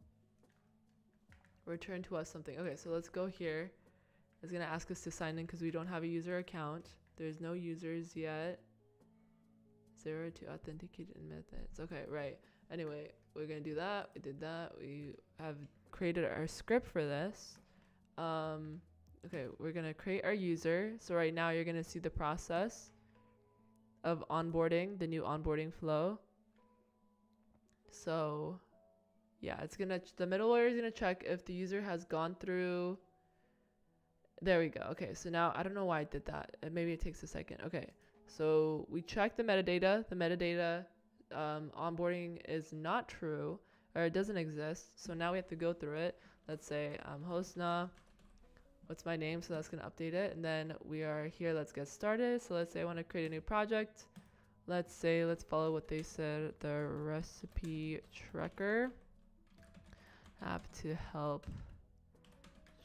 Speaker 1: return to us something. Okay, so let's go here. It's gonna ask us to sign in because we don't have a user account. There's no users yet. 0 to authenticated methods. Okay, right. Anyway, we're gonna do that. We did that. We have created our script for this. Okay, we're gonna create our user. So right now you're gonna see the process of onboarding, the new onboarding flow. So yeah, it's gonna, the middleware is gonna check if the user has gone through. There we go. Okay, so now I don't know why I did that. Maybe it takes a second. Okay, so we check the metadata. The metadata onboarding is not true, or it doesn't exist. So now we have to go through it. Let's say I'm hostna. What's my name? So that's gonna update it. And then we are here. Let's get started. So let's say I want to create a new project. Let's say, let's follow what they said. The recipe tracker app to help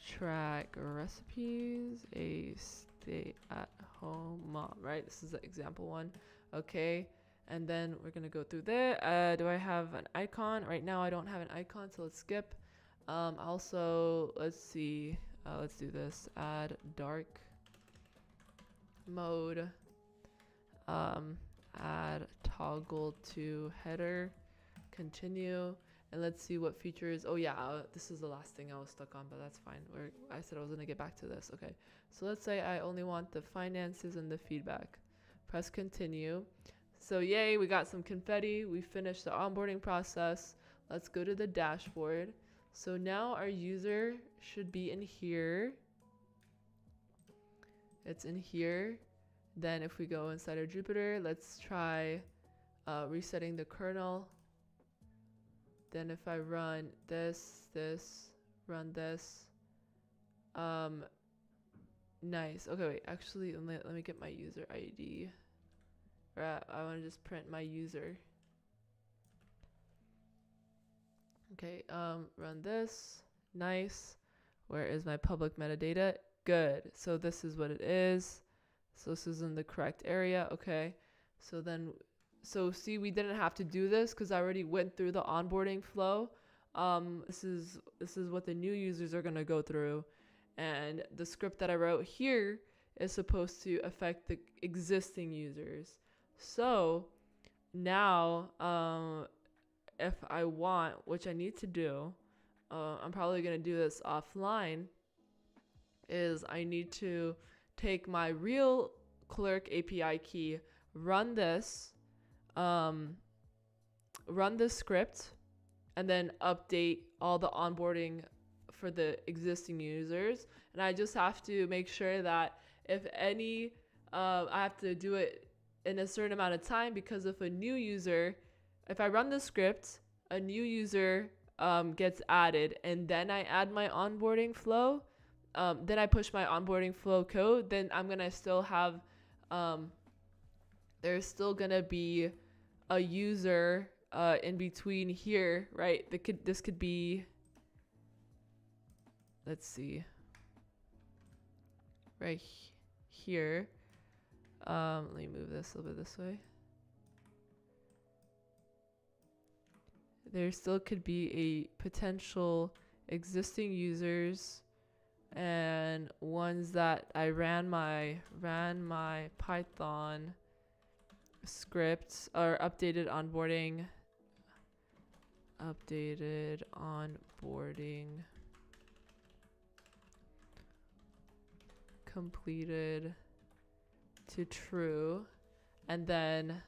Speaker 1: track recipes, a stay-at-home mom, right? This is the example one. Okay, and then we're gonna go through there. Do I have an icon? Right now I don't have an icon, so let's skip. Also, let's see, let's do this. Add dark mode. Add toggle to header. Continue. And let's see what features. Oh yeah, this is the last thing I was stuck on, but that's fine. I said I was gonna get back to this. Okay, so let's say I only want the finances and the feedback. Press continue. So yay, we got some confetti. We finished the onboarding process. Let's go to the dashboard. So now our user should be in here. It's in here. Then if we go inside our Jupyter, let's try resetting the kernel. Then if I run this, run this. Nice. Okay, wait, actually, let me get my user ID. Right, I want to just print my user. Okay, run this. Nice. Where is my public metadata? Good. So this is what it is. So this is in the correct area. Okay. So then, so see, we didn't have to do this because I already went through the onboarding flow. This is what the new users are gonna go through, and the script that I wrote here is supposed to affect the existing users. So now, if I want, which I need to do, I'm probably gonna do this offline. Is I need to take my real clerk API key, run this script, and then update all the onboarding for the existing users. And I just have to make sure that if any, I have to do it in a certain amount of time, because if a new user, if I run the script, a new user gets added, and then I add my onboarding flow, then I push my onboarding flow code, then I'm gonna still have, there's still gonna be a user in between here, right? This could be, let's see, right here. Let me move this a little bit this way. There still could be a potential existing users and ones that I ran my Python scripts or updated onboarding completed to true, and then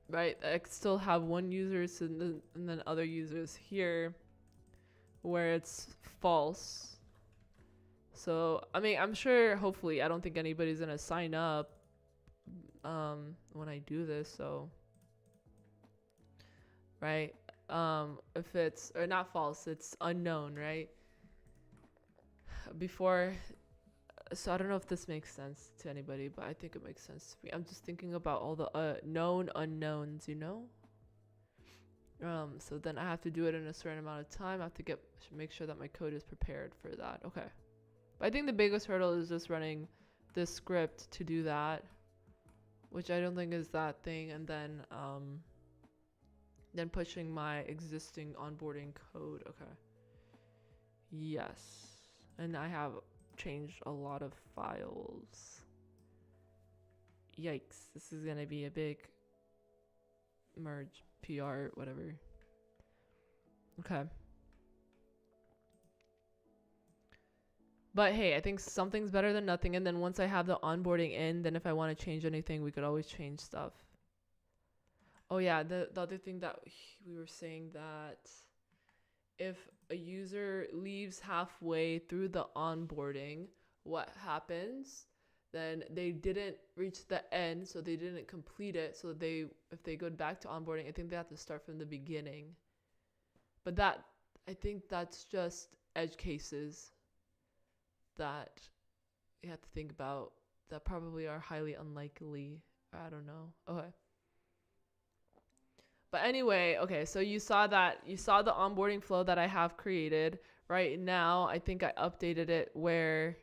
Speaker 1: right, I still have one users and then other users here where it's false. So I mean, I'm sure, hopefully, I don't think anybody's gonna sign up when I do this. So right, if it's, or not false, it's unknown, right? Before, so I don't know if this makes sense to anybody, but I think it makes sense to me. I'm just thinking about all the known unknowns, you know? So then I have to do it in a certain amount of time. I have to make sure that my code is prepared for that. Okay. But I think the biggest hurdle is just running this script to do that, which I don't think is that thing, and then pushing my existing onboarding code. Okay. Yes. And I have changed a lot of files. Yikes. This is gonna be a big merge, PR, whatever. Okay. But hey, I think something's better than nothing. And then once I have the onboarding in, then if I want to change anything, we could always change stuff. Oh yeah, the other thing that we were saying, that if a user leaves halfway through the onboarding, what happens? Then they didn't reach the end, so they didn't complete it. So if they go back to onboarding, I think they have to start from the beginning. But that, I think that's just edge cases that you have to think about, that probably are highly unlikely. I don't know. Okay. But anyway, okay, so you saw the onboarding flow that I have created. Right now, I think I updated it where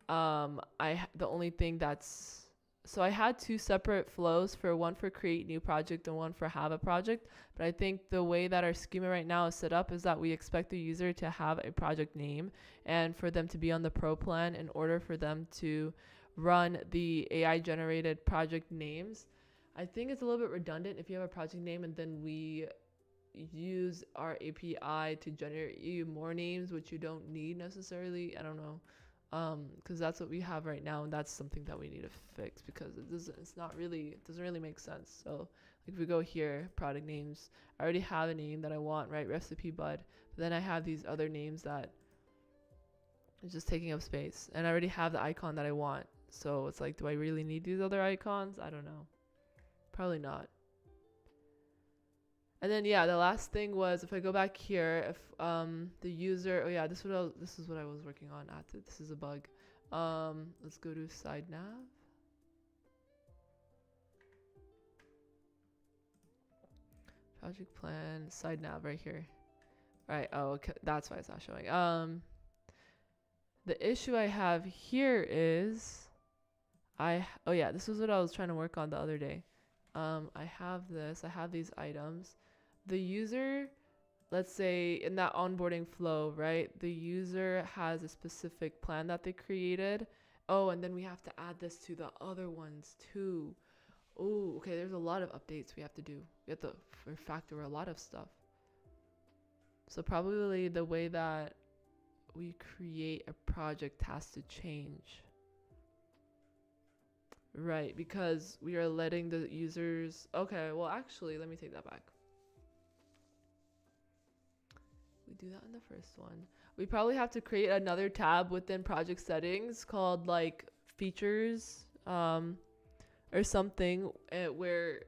Speaker 1: the only thing that's, so I had two separate flows, for one for create new project and one for have a project. But I think the way that our schema right now is set up is that we expect the user to have a project name and for them to be on the pro plan in order for them to run the AI generated project names. I think it's a little bit redundant if you have a project name and then we use our API to generate you more names, which you don't need necessarily. I don't know. Because that's what we have right now, and that's something that we need to fix, because it doesn't really make sense. So like if we go here, product names, I already have a name that I want, right? Recipe bud. But then I have these other names that are just taking up space, and I already have the icon that I want. So it's like, do I really need these other icons? I don't know. Probably not. And then yeah, the last thing was, if I go back here, if the user, oh yeah, this is what I was working on. This is a bug. Let's go to side nav. Project plan, side nav right here. Right. Oh, okay. That's why it's not showing. The issue I have here is oh yeah, this was what I was trying to work on the other day. I have these items. The user, let's say in that onboarding flow, right? The user has a specific plan that they created. Oh, and then we have to add this to the other ones too. Oh, okay. There's a lot of updates we have to do. We have to refactor a lot of stuff. So probably the way that we create a project has to change. Right, because we are letting the users... Okay, well actually, let me take that back. We do that in the first one. We probably have to create another tab within project settings called like features or something, where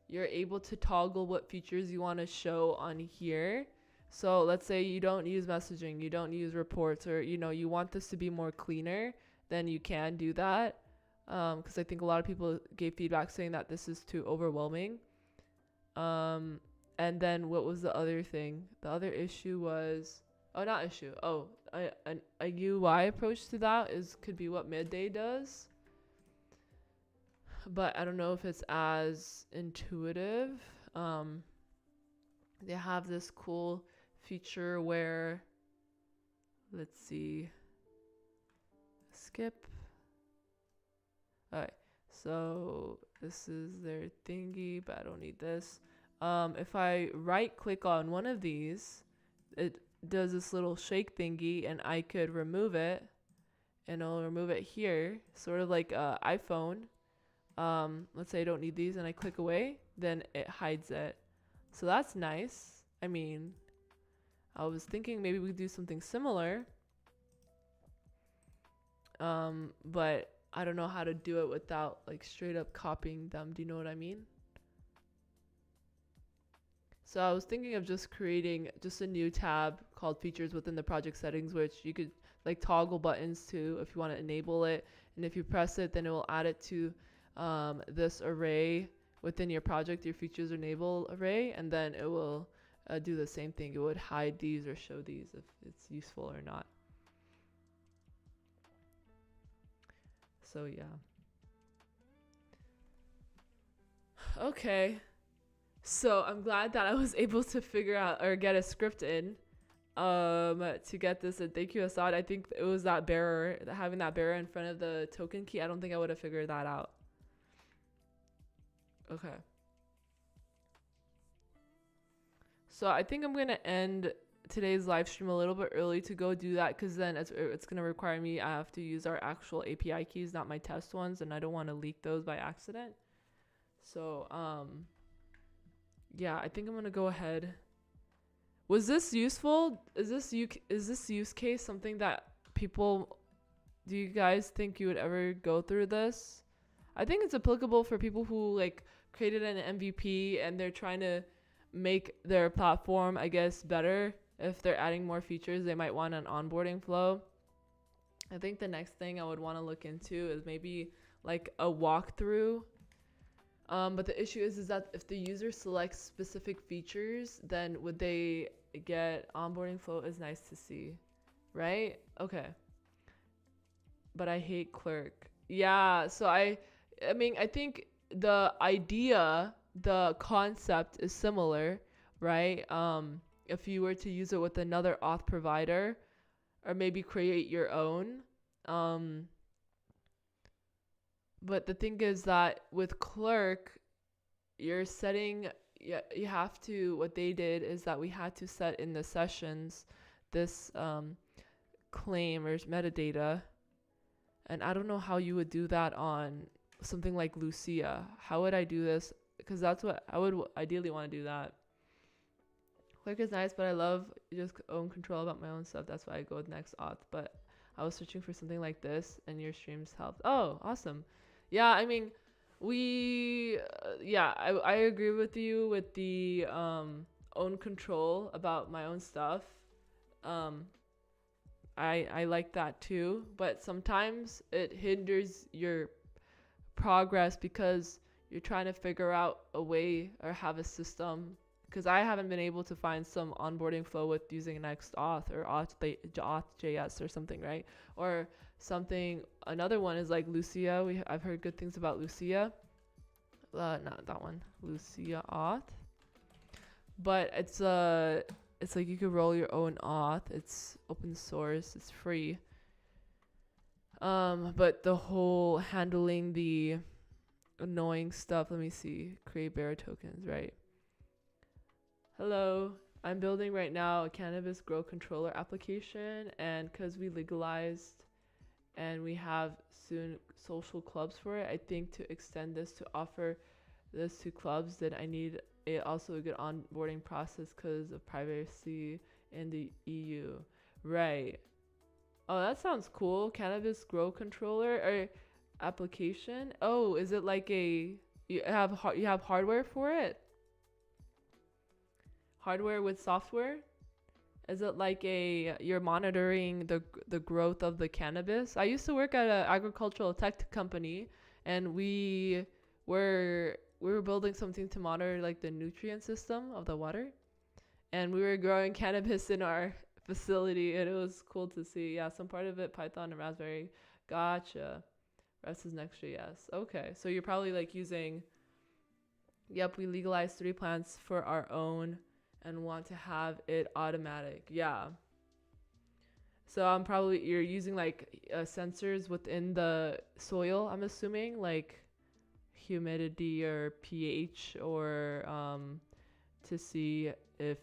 Speaker 1: you're able to toggle what features you want to show on here. So let's say you don't use messaging, you don't use reports, or you want this to be more cleaner, then you can do that. Because I think a lot of people gave feedback saying that this is too overwhelming. And then what was the other thing? The other issue was, not issue. A UI approach to that could be what Midday does. But I don't know if it's as intuitive. They have this cool feature where, let's see, skip. Alright, so this is their thingy, but I don't need this. If I right click on one of these, it does this little shake thingy, and I could remove it, and I'll remove it here, sort of like iPhone. Let's say I don't need these and I click away, then it hides it. So that's nice. I mean, I was thinking maybe we could do something similar. But I don't know how to do it without like straight up copying them. Do you know what I mean? So I was thinking of just creating just a new tab called features within the project settings, which you could like toggle buttons to if you want to enable it. And if you press it, then it will add it to this array within your project, your features enable array, and then it will do the same thing. It would hide these or show these if it's useful or not. So yeah. Okay. So I'm glad that I was able to figure out or get a script in to get this. And thank you, Assad. I think it was that bearer, having that bearer in front of the token key. I don't think I would have figured that out. Okay. So I think I'm going to end today's live stream a little bit early to go do that, because then it's going to require me, I have to use our actual API keys, not my test ones, and I don't want to leak those by accident. So yeah, I think I'm going to go ahead. Was this useful? Is this use case something that people, do you guys think you would ever go through this? I think it's applicable for people who like created an MVP and they're trying to make their platform, I guess, better. If they're adding more features, they might want an onboarding flow. I think the next thing I would want to look into is maybe like a walkthrough. But the issue is that if the user selects specific features, then would they get onboarding flow? Is nice to see, right? Okay. But I hate clerk. Yeah, so I mean, I think the idea, the concept is similar, right? If you were to use it with another auth provider, or maybe create your own. But the thing is that with clerk, you're setting, you have to, what they did is that we had to set in the sessions this claim or metadata. And I don't know how you would do that on something like Lucia. How would I do this? Because that's what I would ideally want to do that. Clerk is nice, but I love just own control about my own stuff. That's why I go with next auth. But I was searching for something like this, and your streams helped. Oh, awesome. Yeah, I mean, I agree with you with the own control about my own stuff. I like that too, but sometimes it hinders your progress because you're trying to figure out a way or have a system. Because I haven't been able to find some onboarding flow with using next auth or auth.js or something, right? Or something. Another one is like Lucia. I've heard good things about Lucia. Not that one, Lucia auth. But it's like you could roll your own auth. It's open source. It's free. But the whole handling the annoying stuff. Let me see. Create bearer tokens, right? Hello. I'm building right now a cannabis grow controller application, and because we legalized and we have soon social clubs for it, I think to extend this to offer this to clubs, then I need also a good onboarding process because of privacy in the EU. Right. Oh, that sounds cool. Cannabis grow controller or application. Oh, is it like you have hardware for it? Hardware with software? Is it like you're monitoring the growth of the cannabis? I used to work at an agricultural tech company, and we were building something to monitor like the nutrient system of the water, and we were growing cannabis in our facility, and it was cool to see. Yeah, some part of it Python and Raspberry. Gotcha. Rest is Next.js. Okay, so you're probably like using. Yep, we legalized 3 plants for our own and want to have it automatic. Yeah. So you're using like sensors within the soil, I'm assuming, like humidity or pH, or to see if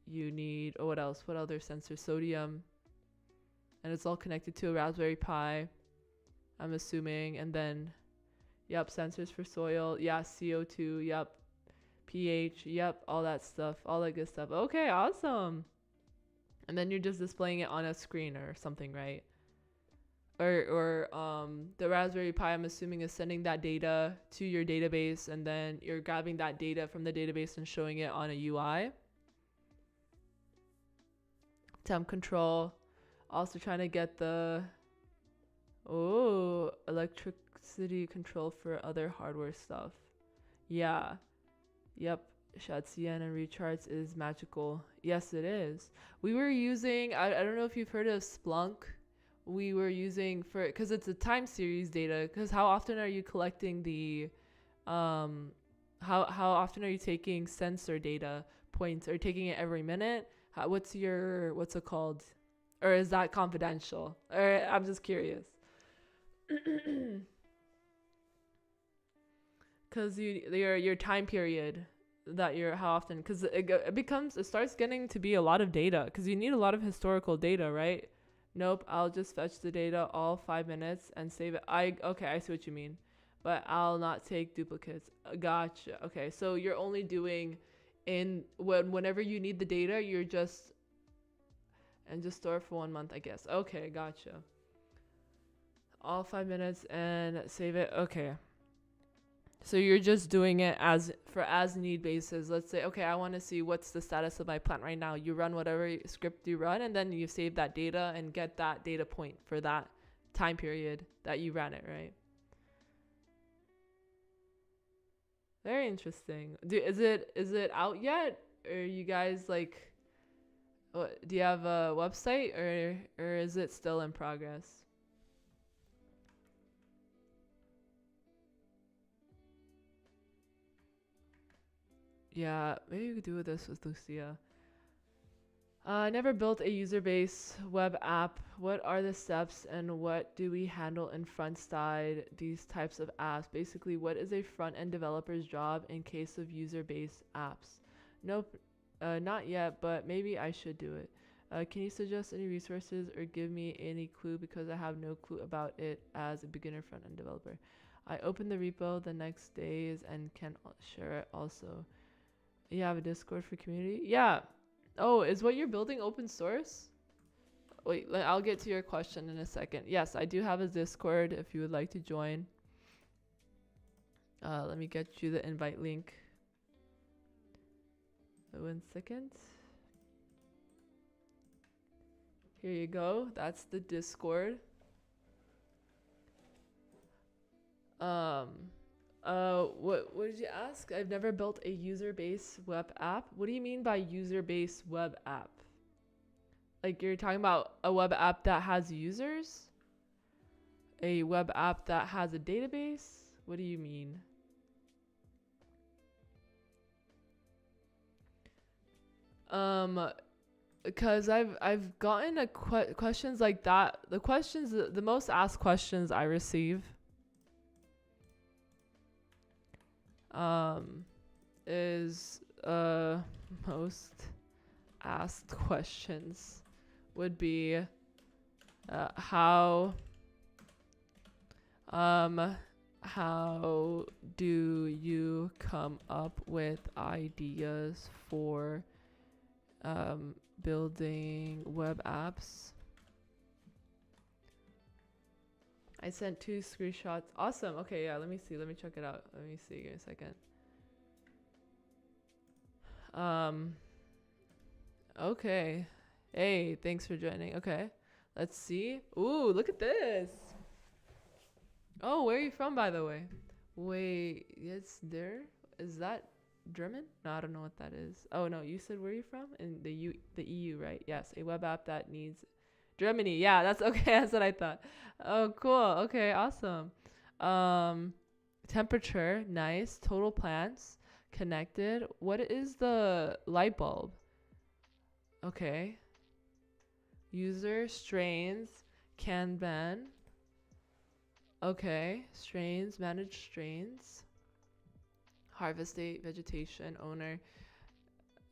Speaker 1: you need, what else? What other sensor? Sodium. And it's all connected to a Raspberry Pi, I'm assuming. And then, yep, sensors for soil. Yeah, CO2. Yep. pH, yep, all that stuff, all that good stuff. Okay, awesome. And then you're just displaying it on a screen or something, right? Or the Raspberry Pi, I'm assuming, is sending that data to your database, and then you're grabbing that data from the database and showing it on a UI. Temp control, also trying to get the electricity control for other hardware stuff. Yeah. Yep, Shadcn and Recharts is magical. Yes, it is. We were using, I don't know if you've heard of Splunk. We were using because it's a time series data. Because how often are you collecting the, how often are you taking sensor data points? Are you taking it every minute? What's it called? Or is that confidential? Or I'm just curious. Because your time period, that you're how often, because it starts getting to be a lot of data, because you need a lot of historical data, right? Nope, I'll just fetch the data all 5 minutes and save it. Okay, I see what you mean, but I'll not take duplicates. Gotcha. Okay, so you're only doing whenever you need the data, you're just store it for 1 month, I guess. Okay, gotcha. All 5 minutes and save it. Okay. So you're just doing it as need basis. Let's say, okay, I want to see what's the status of my plant right now. You run whatever script you run, and then you save that data and get that data point for that time period that you ran it, right? Very interesting. Is it out yet? Or you guys like, do you have a website, or is it still in progress? Yeah, maybe we could do this with Lucia. I never built a user-based web app. What are the steps and what do we handle in front side these types of apps? Basically, what is a front-end developer's job in case of user-based apps? Nope, not yet, but maybe I should do it. Can you suggest any resources or give me any clue, because I have no clue about it as a beginner front-end developer. I open the repo the next days and can share it also. You have a Discord for community? Yeah. Oh, is what you're building open source? Wait, I'll get to your question in a second. Yes, I do have a Discord if you would like to join. Let me get you the invite link. 1 second. Here you go. That's the Discord. What did you ask? I've never built a user-based web app. What do you mean by user-based web app? Like, you're talking about a web app that has users? A web app that has a database? What do you mean? Because I've gotten questions like that. The most asked questions I receive is most asked questions would be how do you come up with ideas for building web apps? I sent 2 screenshots. Awesome. Okay, yeah, let me see. Let me check it out. Let me see. Give me a second. Okay. Hey, thanks for joining. Okay. Let's see. Ooh, look at this. Oh, where are you from, by the way? Wait, it's there? Is that German? No, I don't know what that is. Oh, no, you said where are you from? In the EU, right? Yes, a web app that needs Germany. Yeah, that's okay. That's what I thought. Oh, cool. Okay, awesome. Temperature, nice. Total plants, connected. What is the light bulb? Okay. User, strains, Kanban. Okay, strains, manage strains. Harvest date, vegetation, owner,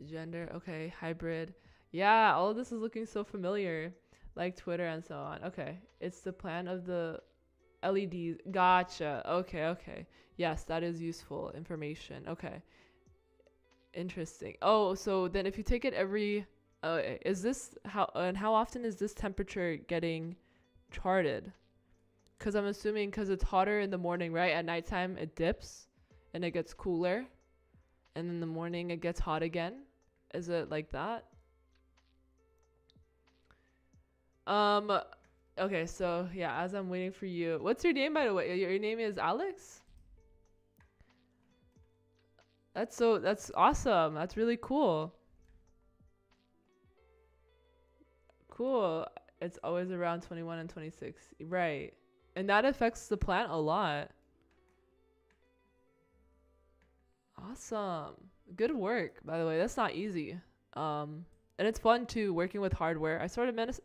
Speaker 1: gender. Okay, hybrid. Yeah, all of this is looking so familiar. Like Twitter and so on. Okay, it's the plan of the LEDs. Gotcha. Okay. Yes, that is useful information. Okay, interesting. Oh, so then if you take it every, is this how often is this temperature getting charted? Because I'm assuming because it's hotter in the morning, right? At nighttime it dips and it gets cooler, and in the morning it gets hot again. Is it like that? Okay, so yeah, as I'm waiting for you, what's your name, by the way? Your name is Alex? That's awesome. That's really cool. Cool. It's always around 21 and 26. Right. And that affects the plant a lot. Awesome. Good work, by the way. That's not easy. And it's fun too, working with hardware. I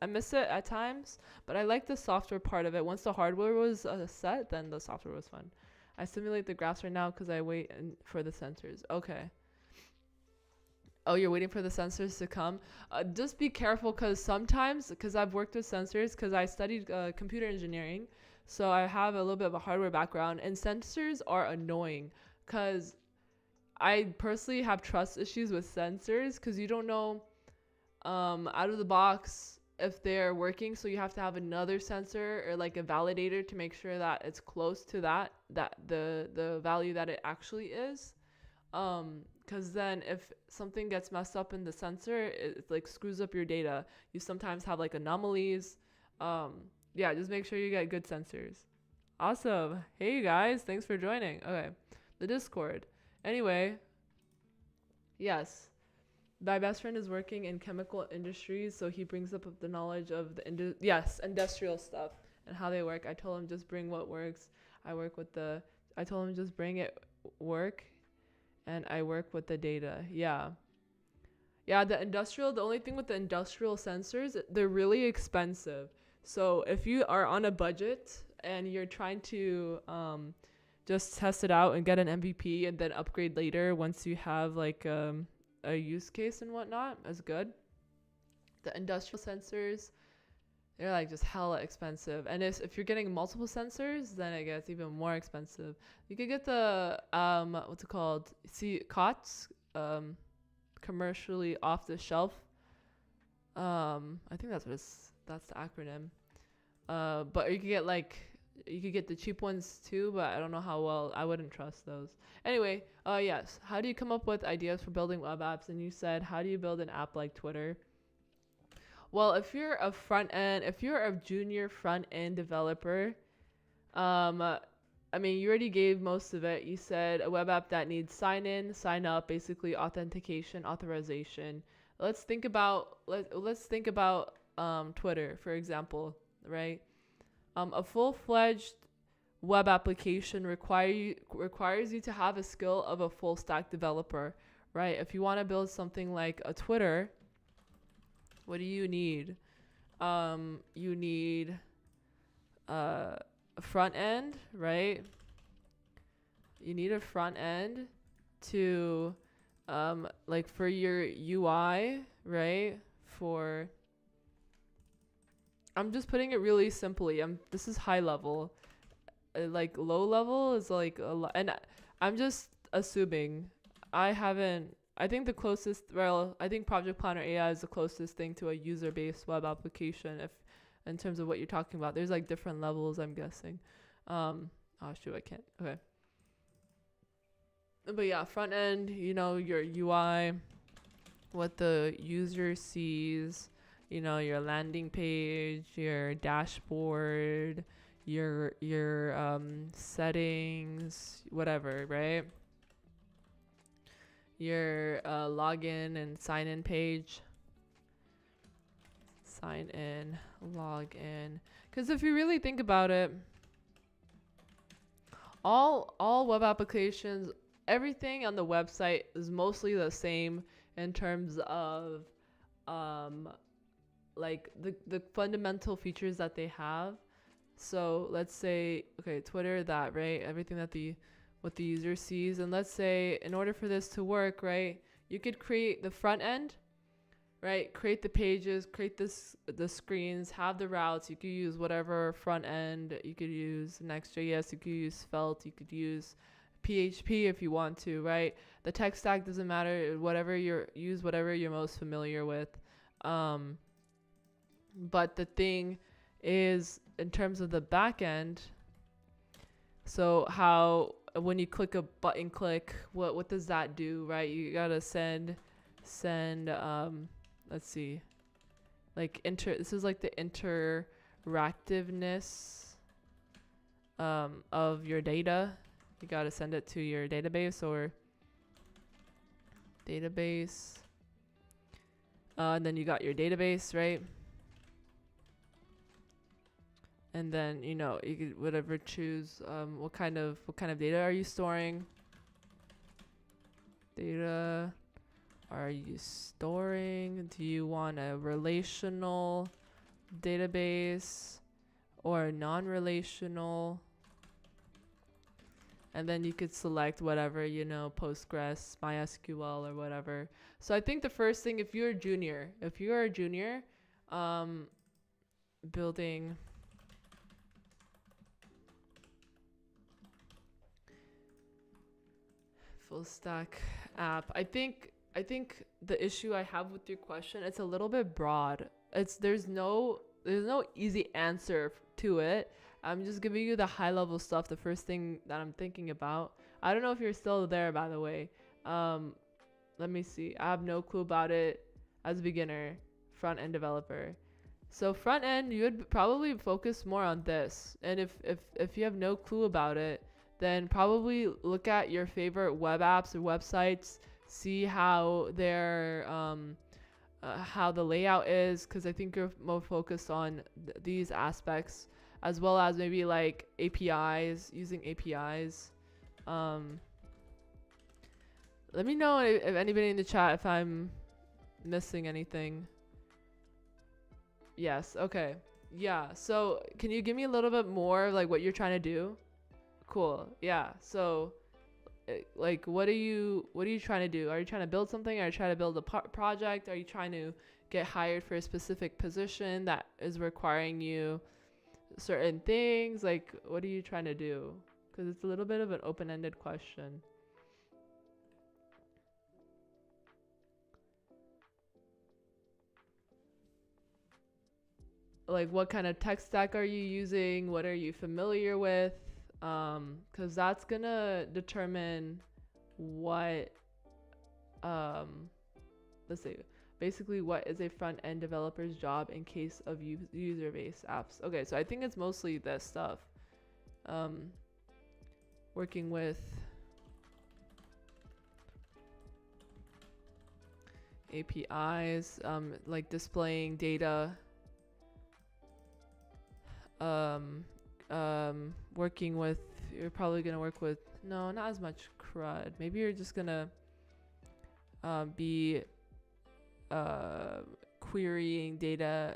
Speaker 1: miss it at times, but I like the software part of it. Once the hardware was set, then the software was fun. I simulate the graphs right now because I wait for the sensors. Okay. Oh, you're waiting for the sensors to come. Just be careful, because sometimes, because I've worked with sensors, because I studied computer engineering, so I have a little bit of a hardware background, and sensors are annoying, because I personally have trust issues with sensors, because you don't know out of the box if they're working, so you have to have another sensor or like a validator to make sure that it's close to that the value that it actually is. Because then if something gets messed up in the sensor, it like screws up your data. You sometimes have like anomalies. Yeah, just make sure you get good sensors. Awesome. Hey you guys, thanks for joining. Okay, the Discord. Anyway, yes, my best friend is working in chemical industries, so he brings up the knowledge of the industrial stuff and how they work. I told him just bring what works. I told him just bring it work, and I work with the data. Yeah. Yeah, the only thing with the industrial sensors, they're really expensive. So if you are on a budget and you're trying to just test it out and get an MVP and then upgrade later once you have like a use case and whatnot, is good. The industrial sensors, they're like just hella expensive. And if you're getting multiple sensors, then it gets even more expensive. You could get the what's it called? COTS, commercially off the shelf. I think that's the acronym. But you could get the cheap ones too, but I don't know how well. I wouldn't trust those. Anyway, yes. How do you come up with ideas for building web apps? And you said, how do you build an app like Twitter? Well, if you're a junior front end developer, I mean, you already gave most of it. You said a web app that needs sign in, sign up, basically authentication, authorization. Let's think about Twitter, for example, right? A full-fledged web application requires you to have a skill of a full stack developer, right? If you want to build something like a Twitter, what do you need? You need a front end, right? You need a front end to like for your UI, right? I'm just putting it really simply. This is high level. Like low level is like a lot, and I'm just assuming. I think I think ProjectPlannerAI is the closest thing to a user-based web application, if in terms of what you're talking about. There's like different levels, I'm guessing. Oh shoot, I can't. Okay. But yeah, front end, your UI, what the user sees, your landing page, your dashboard, your settings, whatever, right? Your login and sign in page. Sign in, log in. Because if you really think about it, all web applications, everything on the website is mostly the same in terms of like the fundamental features that they have. So let's say, okay, Twitter, that, right? Everything that what the user sees. And let's say in order for this to work, right, you could create the front end, right? Create the pages, create the screens, have the routes. You could use whatever front end. You could use Next.js, you could use Svelte, you could use PHP if you want to, right? The tech stack doesn't matter. Whatever you're most familiar with. But the thing is, in terms of the back end, so how when you click a button click, what does that do, right? You gotta send let's see, like this is like the interactiveness of your data. You gotta send it to your database and then you got your database, right? And then you could choose what kind of data are you storing? Data are you storing? Do you want a relational database or non-relational? and then you could select whatever, you know, Postgres, MySQL, or whatever. So I think the first thing, if you're a junior, building full stack app, I think the issue I have with your question, it's a little bit broad. There's no easy answer to it. I'm just giving you the high level stuff, the first thing that I'm thinking about. I don't know if you're still there, by the way. Let me see. I have no clue about it as a beginner, front end developer. So front end, you would probably focus more on this. And if you have no clue about it, then probably look at your favorite web apps or websites, see how they're how the layout is, because I think you're more focused on these aspects, as well as maybe like APIs, using APIs. Let me know if anybody in the chat if I'm missing anything. Yes, okay. Yeah, so can you give me a little bit more like what you're trying to do? Cool. Yeah. So like what are you trying to do? Are you trying to build something? Are you trying to build a project? Are you trying to get hired for a specific position that is requiring you certain things? Like what are you trying to do? Because it's a little bit of an open-ended question. Like what kind of tech stack are you using? What are you familiar with? Because that's gonna determine what let's see, basically what is a front-end developer's job in case of user-based apps. Okay, so I think it's mostly this stuff, working with APIs, like displaying data, working with, you're probably gonna work with, no, not as much CRUD. Maybe you're just gonna be querying data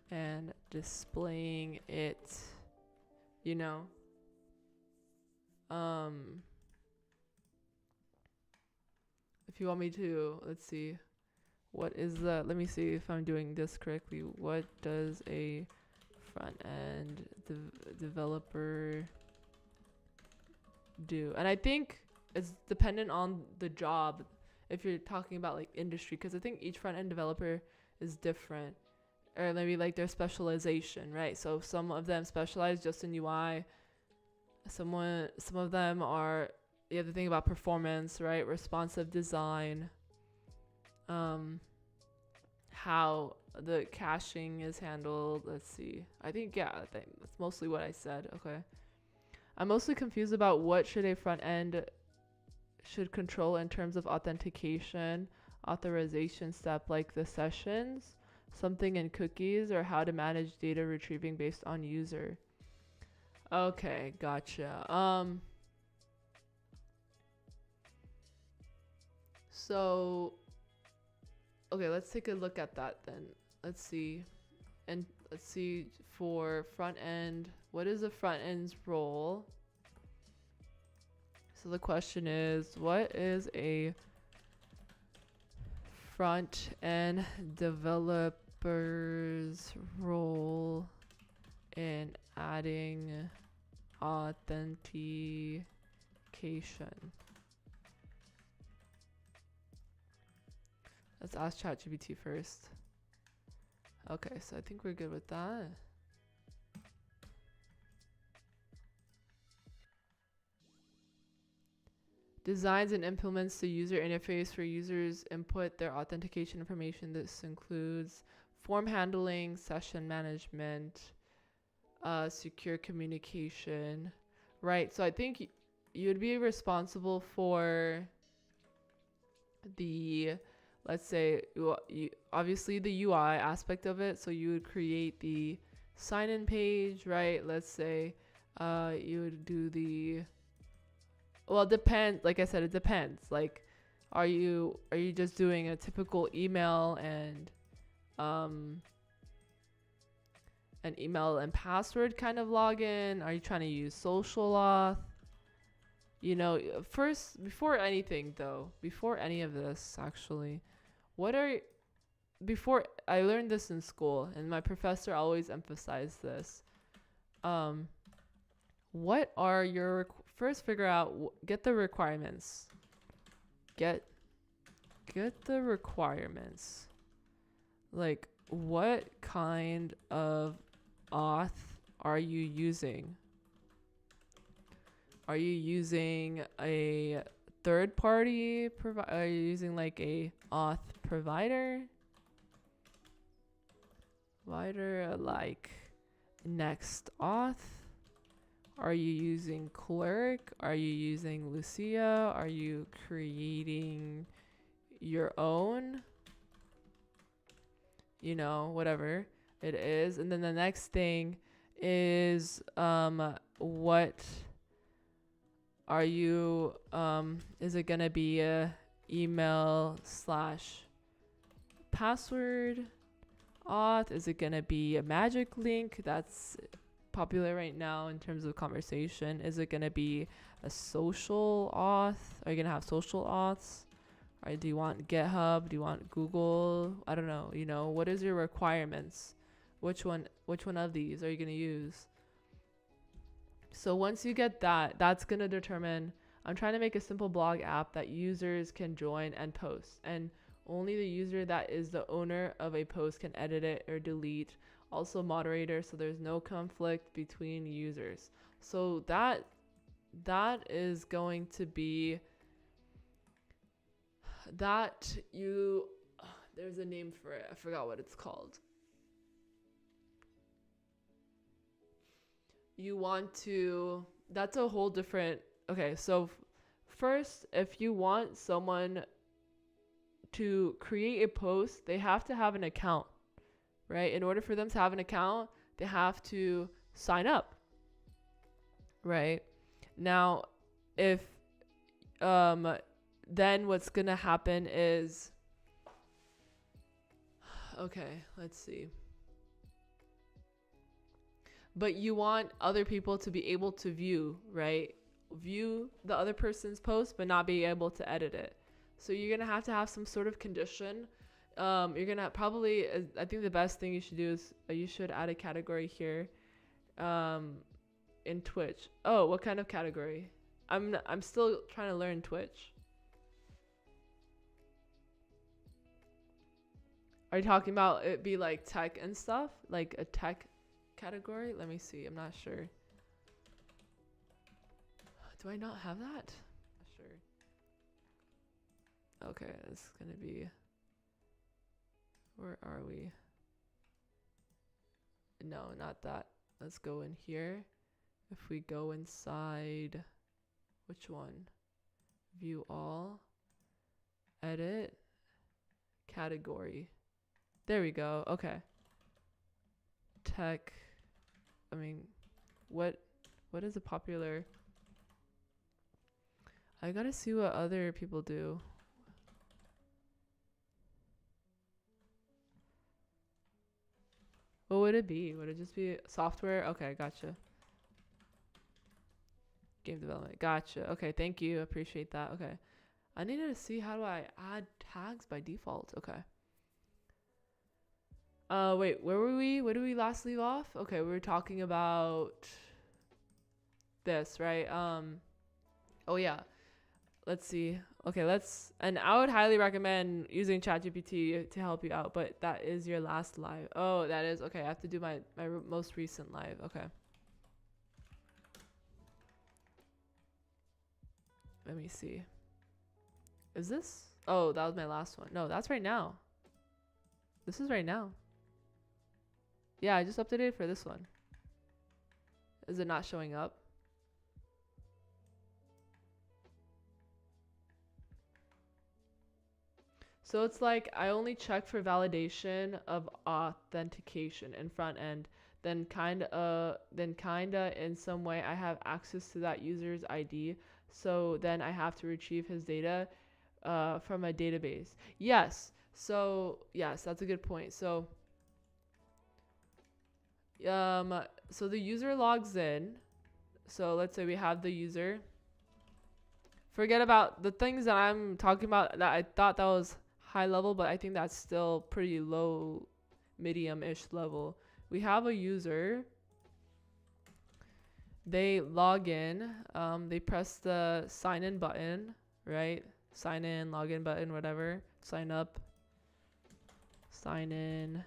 Speaker 1: and displaying it, you know. If you want me to, let's see, what is the, let me see if I'm doing this correctly. What does a front-end developer do? And I think it's dependent on the job, if you're talking about like industry, because I think each front-end developer is different, or maybe like their specialization, right? So some of them specialize just in UI. Some of them are, you have to think about performance, right? Responsive design. How the caching is handled. Let's see. I think that's mostly what I said. Okay. I'm mostly confused about what should a front end should control in terms of authentication, authorization step like the sessions, something in cookies, or how to manage data retrieving based on user. Okay, gotcha. So okay, let's take a look at that then. Let's see. And let's see for front end, what is the front end's role? So the question is, what is a front end developer's role in adding authentication? Let's ask ChatGPT first. Okay, so I think we're good with that. Designs and implements the user interface for users input their authentication information. This includes form handling, session management, secure communication. Right, so I think you'd be responsible for the, let's say, obviously the UI aspect of it. So you would create the sign-in page, right? Let's say you would do the, well, it depends. Like I said, it depends. Like, are you just doing a typical email and an email and password kind of login? Are you trying to use social auth? You know, first, before anything though, before any of this actually, before I learned this in school and my professor always emphasized this. What are your, first figure out, get the requirements. Get the requirements. Like, what kind of auth are you using? Are you using a third party are you using like a auth provider? Like Next Auth? Are you using Clerk? Are you using Lucia? Are you creating your own? You know, whatever it is. And then the next thing is what are you is it gonna be a email / password auth? Is it gonna be a magic link that's popular right now in terms of conversation? Is it gonna be a social auth? Are you gonna have social auths? Or do you want GitHub? Do you want Google? I don't know. You know, what is your requirements? Which one of these are you gonna use? So once you get that, that's gonna determine. I'm trying to make a simple blog app that users can join and post, and only the user that is the owner of a post can edit it or delete. Also moderator, so there's no conflict between users. So that is going to be that you there's a name for it. I forgot what it's called. You want to, that's a whole different, okay, so first, if you want someone to create a post, they have to have an account, right? In order for them to have an account, they have to sign up, right? Now, if then what's gonna happen is, okay, let's see. But you want other people to be able to view, right? View the other person's post, but not be able to edit it. So you're gonna have to have some sort of condition. You're gonna probably, I think the best thing you should do is you should add a category here, in Twitch. Oh, what kind of category? I'm still trying to learn Twitch. Are you talking about it be like tech and stuff? Like a tech category? Let me see. I'm not sure. Do I not have that? Not sure. Okay, it's gonna be. Where are we? No, not that. Let's go in here. If we go inside, which one? View all. Edit. Category. There we go. Okay. Tech. I mean, what is a popular? I gotta see what other people do. What would it be? Would it just be software? Okay, gotcha. Game development. Gotcha. Okay, thank you. Appreciate that. Okay. I needed to see how do I add tags by default. Okay. Wait, where were we? Where did we last leave off? Okay, we were talking about this, right? Oh yeah. Let's see. Okay, and I would highly recommend using ChatGPT to help you out, but that is your last live. Oh, that is, okay, I have to do my most recent live. Okay. Let me see. Is this? Oh, that was my last one. No, that's right now. This is right now. Yeah, I just updated for this one. Is it not showing up? So it's like I only check for validation of authentication in front end. Then kinda in some way I have access to that user's ID. So then I have to retrieve his data from a database. Yes. So yes, that's a good point. So So the user logs in. So let's say we have the user. Forget about the things that I'm talking about that I thought that was high level, but I think that's still pretty low, medium-ish level. We have a user. They log in. They press the sign in button, right? Sign in, login button, whatever. Sign up. Sign in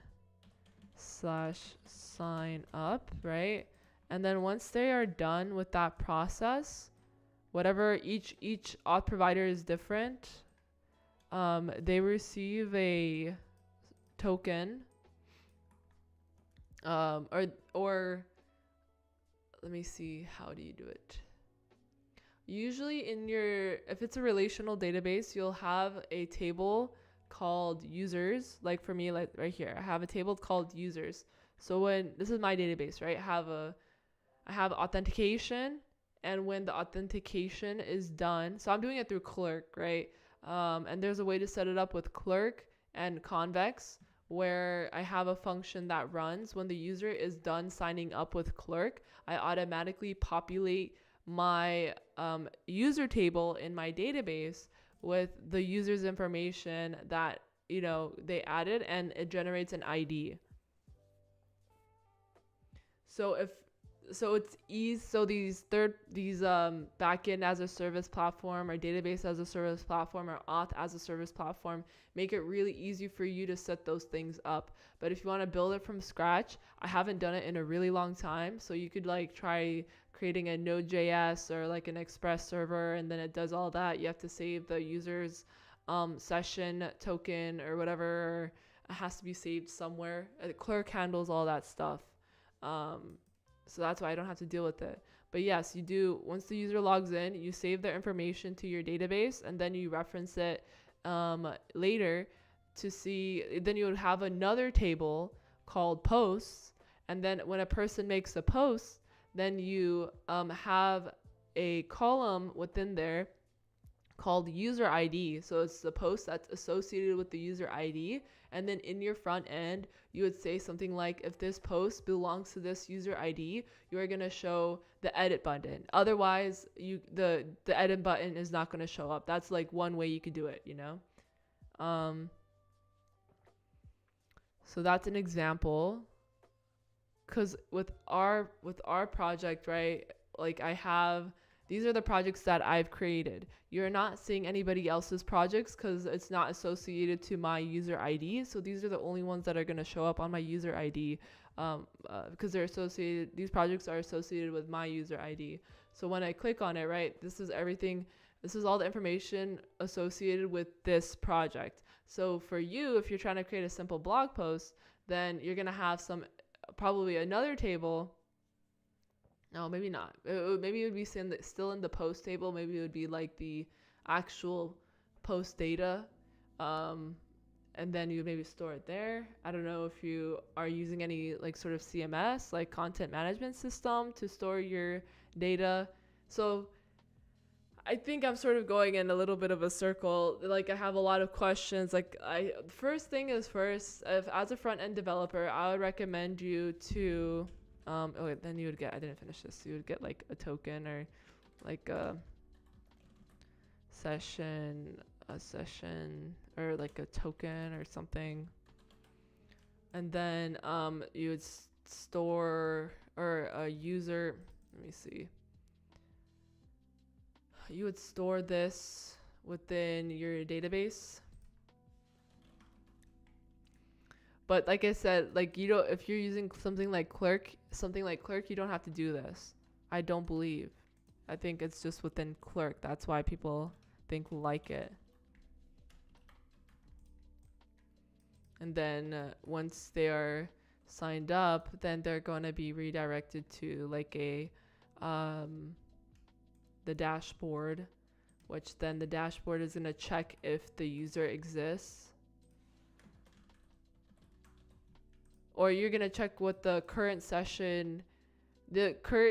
Speaker 1: / sign up, right? And then once they are done with that process, whatever each auth provider is different, they receive a token, or let me see, how do you do it? Usually if it's a relational database, you'll have a table called users. Like for me, like right here, I have a table called users. So when this is my database, right? I have authentication, and when the authentication is done, so I'm doing it through Clerk, right? And there's a way to set it up with Clerk and Convex, where I have a function that runs when the user is done signing up with Clerk. I automatically populate my user table in my database with the user's information that they added, and it generates an ID. So these backend as a service platform, or database as a service platform, or auth as a service platform make it really easy for you to set those things up. But if you want to build it from scratch, I haven't done it in a really long time, so you could like try creating a Node.js or like an Express server, and then it does all that. You have to save the user's session token or whatever. It has to be saved somewhere. Clerk handles all that stuff. So that's why I don't have to deal with it. But yes, you do. Once the user logs in, you save their information to your database, and then you reference it later to see. Then you would have another table called posts, and then when a person makes a post, then you have a column within there called user ID. So it's the post that's associated with the user ID. And then in your front end, you would say something like, if this post belongs to this user ID, you are going to show the edit button. Otherwise, the edit button is not going to show up. That's like one way you could do it, So that's an example. Because with our project, right, like these are the projects that I've created. You're not seeing anybody else's projects because it's not associated to my user ID. So these are the only ones that are going to show up on my user ID because they're associated. These projects are associated with my user ID. So when I click on it, right, this is everything. This is all the information associated with this project. So for you, if you're trying to create a simple blog post, then you're going to have probably another table. No, maybe not. Maybe it would be still in the post table. Maybe it would be like the actual post data. And then you would maybe store it there. I don't know if you are using any like sort of CMS, like content management system, to store your data. So I think I'm sort of going in a little bit of a circle. Like I have a lot of questions. Like first thing is first, if as a front end developer, I would recommend you to then you would get, I didn't finish this. You would get like a token or like a session or like a token or something. And then you would store, or a user, let me see. You would store this within your database. But like I said, like if you're using something like Clerk, you don't have to do this. I don't believe. I think it's just within Clerk. That's why people like it. And then once they are signed up, then they're going to be redirected to like the dashboard, which then the dashboard is going to check if the user exists. Or you're going to check what the current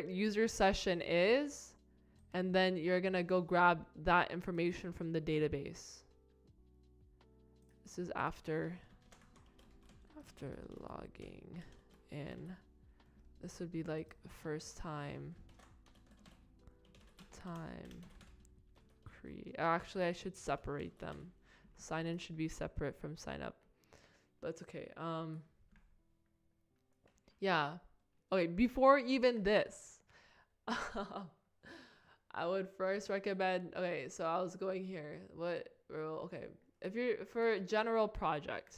Speaker 1: user session is, and then you're going to go grab that information from the database. This is after logging in. This would be like first time create. Actually, I should separate them. Sign in should be separate from sign up. But it's okay. Yeah. Okay, before even this, I would first recommend, okay, so I was going here. Okay. If you're for a general project,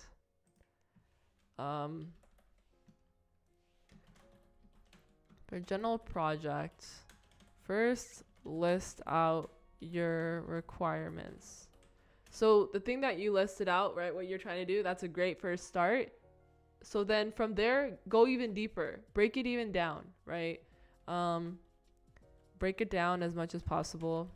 Speaker 1: first list out your requirements. So the thing that you listed out, right, what you're trying to do, that's a great first start. So then from there, go even deeper, break it even down, right? Break it down as much as possible.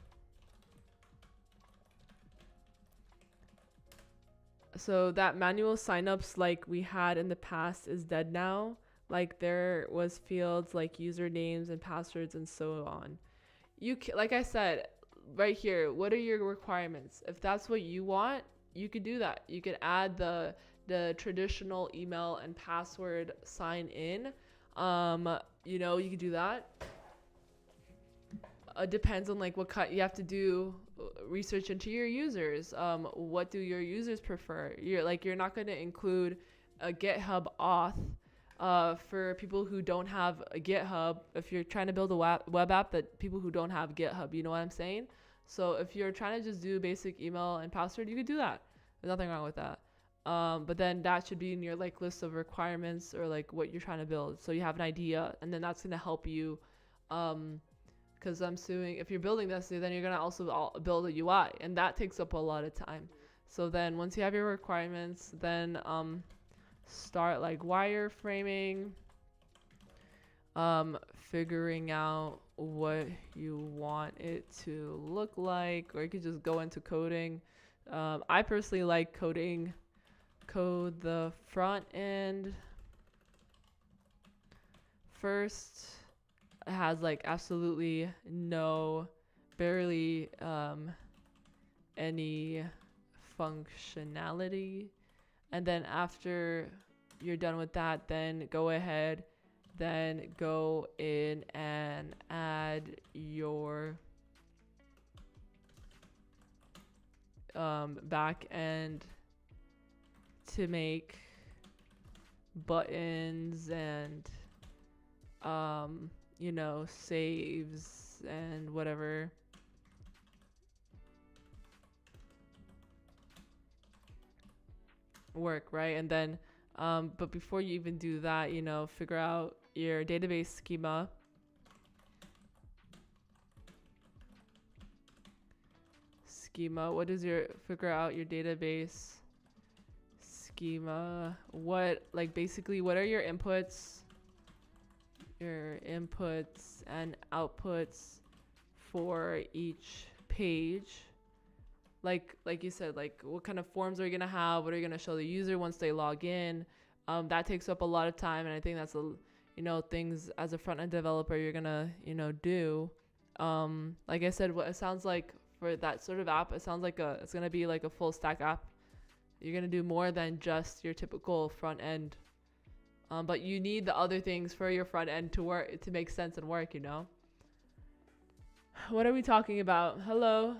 Speaker 1: So that manual signups like we had in the past is dead now. Like there was fields like usernames and passwords and so on. Like I said, right here, what are your requirements? If that's what you want, you could do that. You could add the traditional email and password sign in. You could do that. It depends on like what kind you have to do research into your users. What do your users prefer? You're not going to include a GitHub auth for people who don't have a GitHub. If you're trying to build a web app that people who don't have GitHub, you know what I'm saying? So if you're trying to just do basic email and password, you could do that. There's nothing wrong with that. But then that should be in your like list of requirements or like what you're trying to build. So you have an idea, and then that's going to help you. Because I'm assuming if you're building this, then you're going to also build a UI, and that takes up a lot of time. So then once you have your requirements, then start like wireframing, figuring out what you want it to look like, or you could just go into coding. I personally like code the front end first. It has like absolutely barely any functionality, and then after you're done with that, then go ahead, then go in and add your back end to make buttons and saves and whatever. Work, right? And then but before you even do that, figure out your database schema. Figure out your database schema. What are your inputs and outputs for each page? Like you said, like what kind of forms are you gonna have? What are you gonna show the user once they log in? That takes up a lot of time, and I think that's things as a front-end developer you're gonna do. Like I said, what it sounds like for that sort of app, it sounds like it's gonna be like a full stack app. You're gonna do more than just your typical front end. But you need the other things for your front end to work, to make sense and work, What are we talking about? Hello.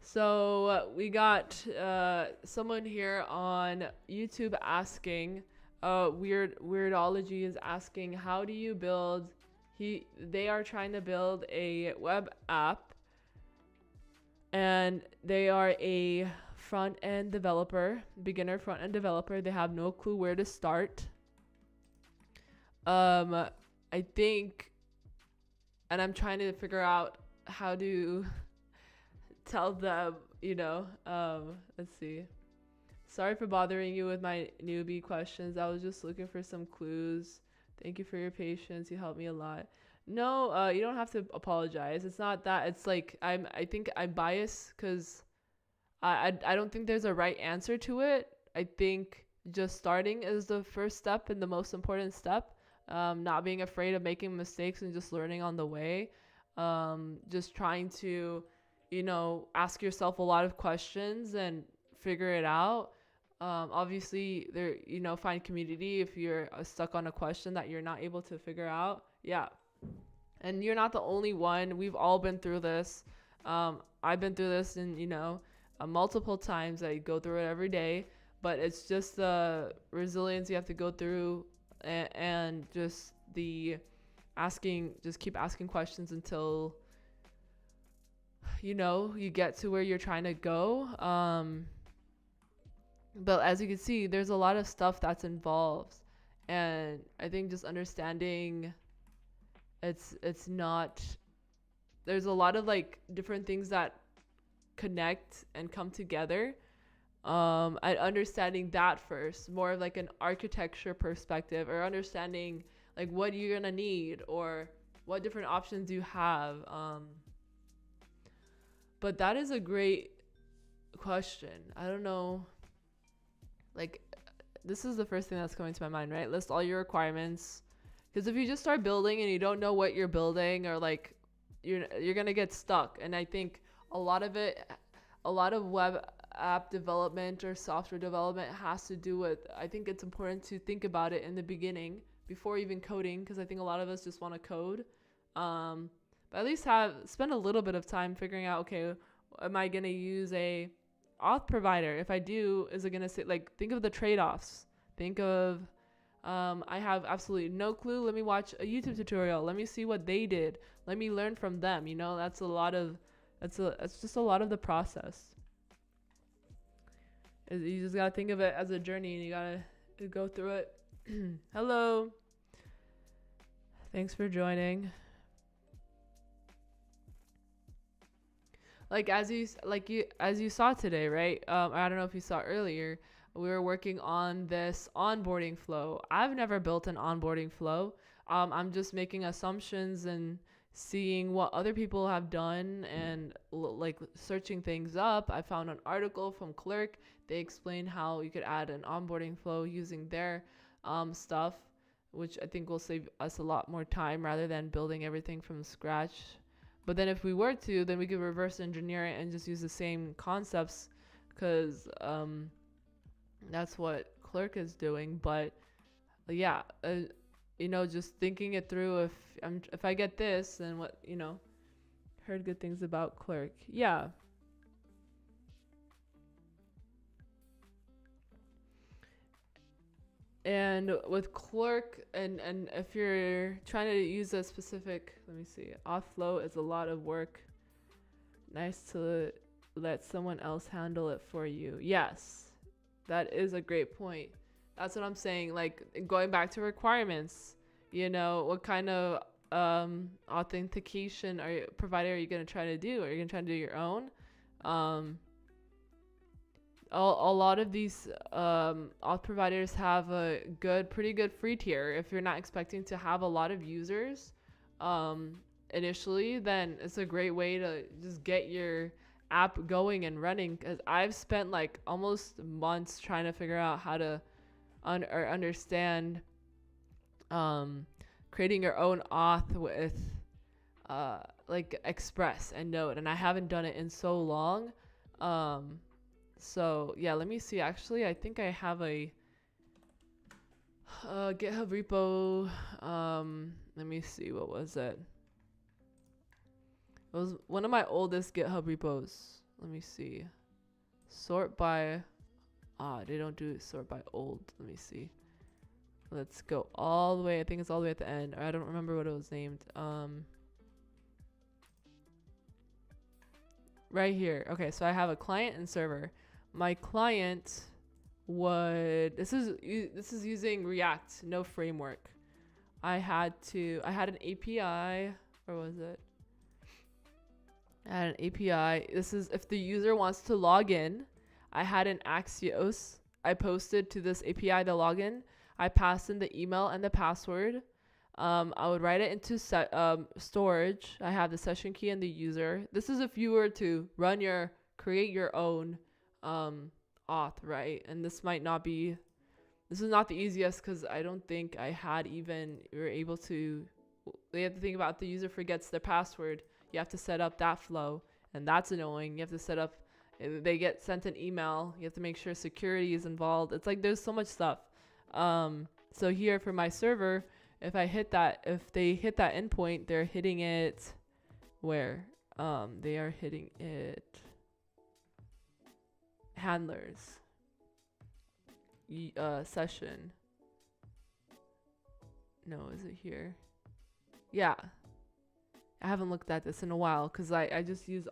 Speaker 1: So we got someone here on YouTube asking, Weirdology is asking, how do you build, they are trying to build a web app, and they are a beginner front-end developer. They have no clue where to start. I think, and I'm trying to figure out how to tell them, let's see. Sorry for bothering you with my newbie questions. I was just looking for some clues. Thank you for your patience. You helped me a lot. No, you don't have to apologize. It's not that. It's like I think I'm biased because I don't think there's a right answer to it. I think just starting is the first step and the most important step. Not being afraid of making mistakes and just learning on the way. Just trying to, ask yourself a lot of questions and figure it out. Obviously there, find community if you're stuck on a question that you're not able to figure out. Yeah. And you're not the only one. We've all been through this. I've been through this, and multiple times. I go through it every day, but it's just the resilience you have to go through, and just just keep asking questions until you get to where you're trying to go. But as you can see, there's a lot of stuff that's involved, and I think just understanding it's not, there's a lot of like different things that connect and come together. At understanding that first, more of like an architecture perspective, or understanding like what you're gonna need or what different options you have. But that is a great question. I don't know, like, this is the first thing that's coming to my mind, right? List all your requirements. Because if you just start building and you don't know what you're building, or like you're gonna get stuck. And I think a lot of web app development or software development has to do with, I think it's important to think about it in the beginning before even coding, because I think a lot of us just want to code. But at least spend a little bit of time figuring out, okay, am I gonna use a auth provider? If I do, is it gonna say, like, think of the trade-offs. Think of I have absolutely no clue. Let me watch a YouTube tutorial. Let me see what they did. Let me learn from them. That's just a lot of the process. You just gotta think of it as a journey, and you gotta go through it. Hello. Thanks for joining. As you saw today, right? I don't know if you saw earlier. We were working on this onboarding flow. I've never built an onboarding flow. I'm just making assumptions and seeing what other people have done, and searching things up. I found an article from Clerk. They explain how you could add an onboarding flow using their stuff, which I think will save us a lot more time rather than building everything from scratch. But then if we were to, then we could reverse engineer it and just use the same concepts, because that's what Clerk is doing. But yeah, just thinking it through. If I get this, then what, heard good things about Clerk. Yeah. And with Clerk, and if you're trying to use a specific, let me see, auth flow is a lot of work. Nice to let someone else handle it for you. Yes, that is a great point. That's what I'm saying. Like, going back to requirements, what kind of authentication provider are you going to try to do? Are you going to try to do your own? A lot of these auth providers have a pretty good free tier. If you're not expecting to have a lot of users initially, then it's a great way to just get your app going and running. Because I've spent like almost months trying to figure out how to understand creating your own auth with like Express and Node, and I haven't done it in so long. So yeah, let me see. Actually, I think I have a GitHub repo. Let me see, what was it? It was one of my oldest GitHub repos. Let me see. Sort by they don't do sort by old. Let me see. Let's go all the way. I think it's all the way at the end. I don't remember what it was named. Right here. Okay, so I have a client and server. My client this is using React, no framework. I had an API. Where was it? I had an API. This is if the user wants to log in. I had an Axios. I posted to this API the login. I passed in the email and the password. I would write it into storage. I have the session key and the user. This is if you were to create your own auth, right? And this is not the easiest, because I don't think I had you're able to. You have to think about, if the user forgets their password, you have to set up that flow, and that's annoying. You have to set up they get sent an email. You have to make sure security is involved. It's like there's so much stuff. So here for my server, if they hit that endpoint, they're hitting it where? They are hitting it handlers. Session. No, is it here? Yeah. I haven't looked at this in a while because I just use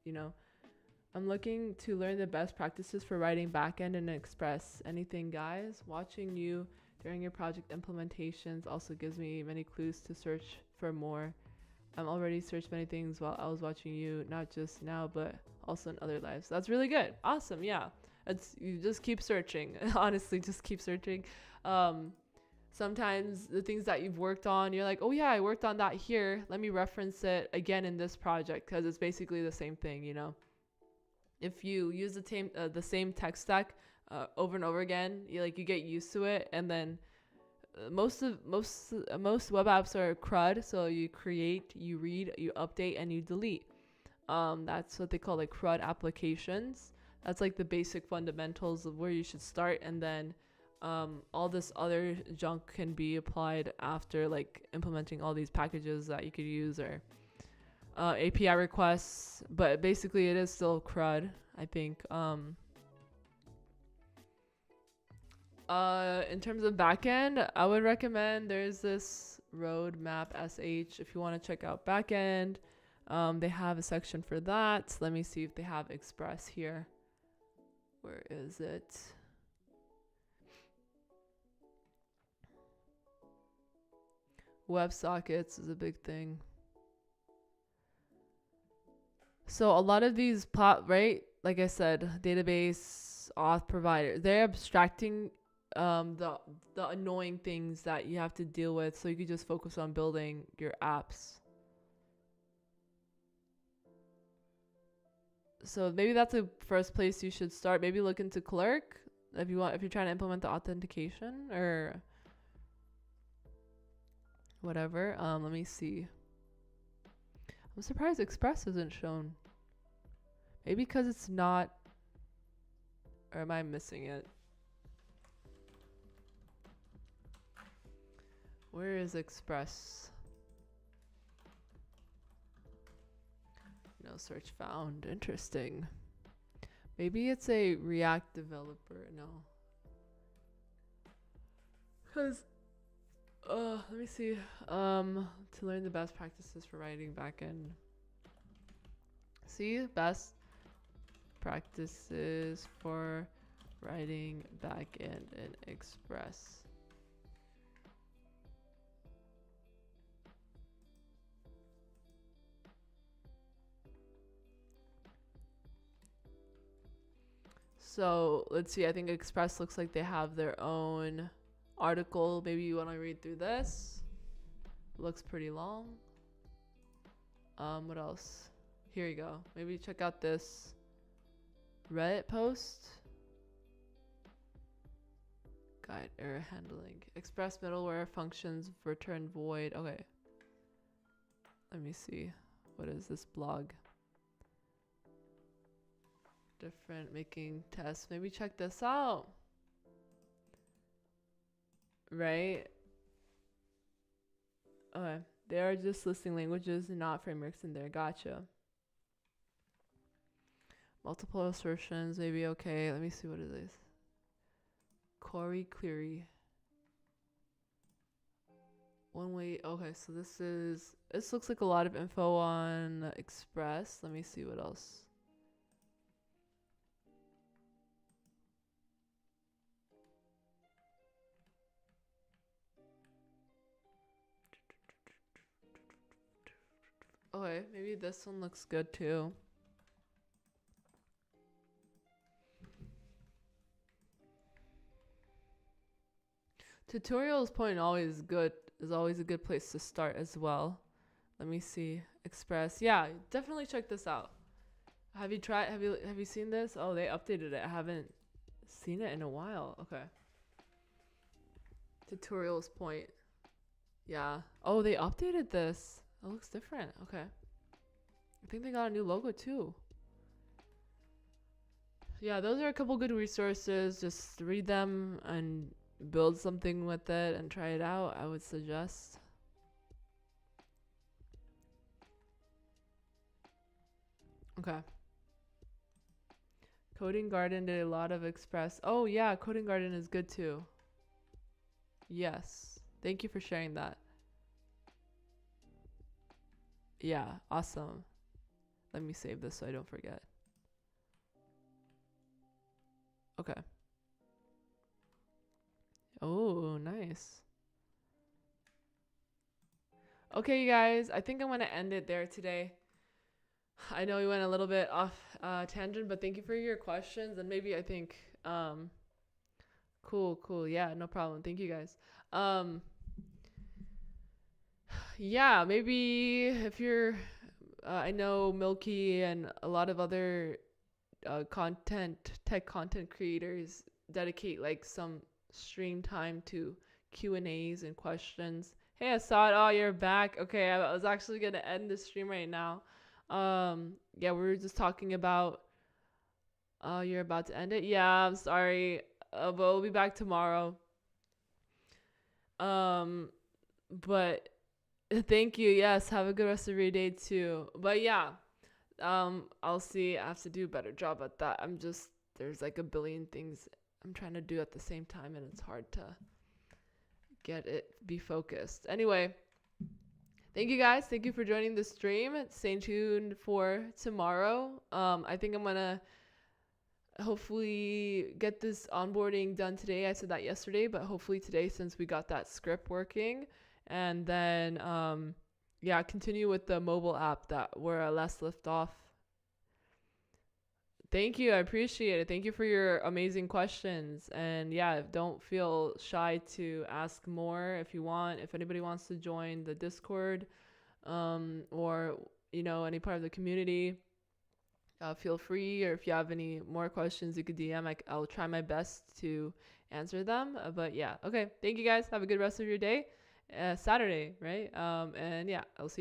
Speaker 1: you know, I'm looking to learn the best practices for writing backend and Express. Anything, guys? Watching you during your project implementations also gives me many clues to search for more. I'm already searched many things while I was watching you, not just now, but also in other lives. That's really good. Awesome. Yeah. You just keep searching. Honestly, just keep searching. Sometimes the things that you've worked on, you're like, oh yeah, I worked on that here. Let me reference it again in this project because it's basically the same thing, you know. If you use the same tech stack over and over again, you get used to it, and then most web apps are CRUD, so you create, you read, you update, and you delete. That's what they call like CRUD applications. That's like the basic fundamentals of where you should start, and then all this other junk can be applied after, like implementing all these packages that you could use, or API requests, but basically it is still CRUD, I think. In terms of backend, I would recommend there's this roadmap sh if you want to check out backend. They have a section for that. Let me see if they have Express here. Where is it? WebSockets is a big thing. So a lot of these right? Like I said, database auth provider, they're abstracting the annoying things that you have to deal with, so you could just focus on building your apps. So maybe that's the first place you should start. Maybe look into Clerk if you're trying to implement the authentication or whatever. Let me see. I'm surprised Express isn't shown. Maybe because it's not, or am I missing it? Where is Express? No search found. Interesting. Maybe it's a React developer. No. Because let me see. To learn the best practices for writing backend. See, best practices for writing backend in Express. So let's see. I think Express looks like they have their own article. Maybe you want to read through this. Looks pretty long. What else? Here you go. Maybe check out this Reddit post. Guide error handling. Express middleware functions return void. Okay. Let me see. What is this blog? Different making tests. Maybe check this out. Right? Okay. They are just listing languages and not frameworks in there. Gotcha. Multiple assertions. Maybe okay. Let me see what it is. Query query. One way. Okay, so this looks like a lot of info on Express. Let me see what else. Okay, maybe this one looks good too. Tutorials point is always a good place to start as well. Let me see. Express. Yeah, definitely check this out. Have you seen this? Oh, they updated it. I haven't seen it in a while. Okay. Tutorials point. Yeah. Oh, they updated this. It looks different. Okay. I think they got a new logo too. Yeah, those are a couple good resources. Just read them and build something with it and try it out, I would suggest. Okay. Coding Garden did a lot of Express. Oh yeah, Coding Garden is good too. Yes. Thank you for sharing that. Yeah, awesome. Let me save this so I don't forget. Okay. Oh, nice. Okay, you guys, I think I'm going to end it there today. I know we went a little bit off tangent, but thank you for your questions. And maybe I think, cool. Yeah, no problem. Thank you guys. Yeah, maybe if you're, I know Milky and a lot of other tech content creators dedicate like some stream time to Q&As and questions. Hey Assad, oh you're back. Okay, I was actually gonna end the stream right now. Yeah, we were just talking about. You're about to end it. Yeah, I'm sorry, but we'll be back tomorrow. But thank you. Yes, have a good rest of your day too. But yeah, I'll see. I have to do a better job at that. There's like a billion things I'm trying to do at the same time, and it's hard to be focused. Anyway, thank you guys. Thank you for joining the stream. Stay tuned for tomorrow. I think I'm gonna hopefully get this onboarding done today. I said that yesterday, but hopefully today, since we got that script working, and then yeah, continue with the mobile app that where I last left off. Thank you. I appreciate it. Thank you for your amazing questions. And yeah, don't feel shy to ask more if you want. If anybody wants to join the Discord, or any part of the community, feel free. Or if you have any more questions, you could DM. I'll try my best to answer them. But yeah, okay. Thank you guys. Have a good rest of your day. Saturday, right? And yeah, I'll see you tomorrow.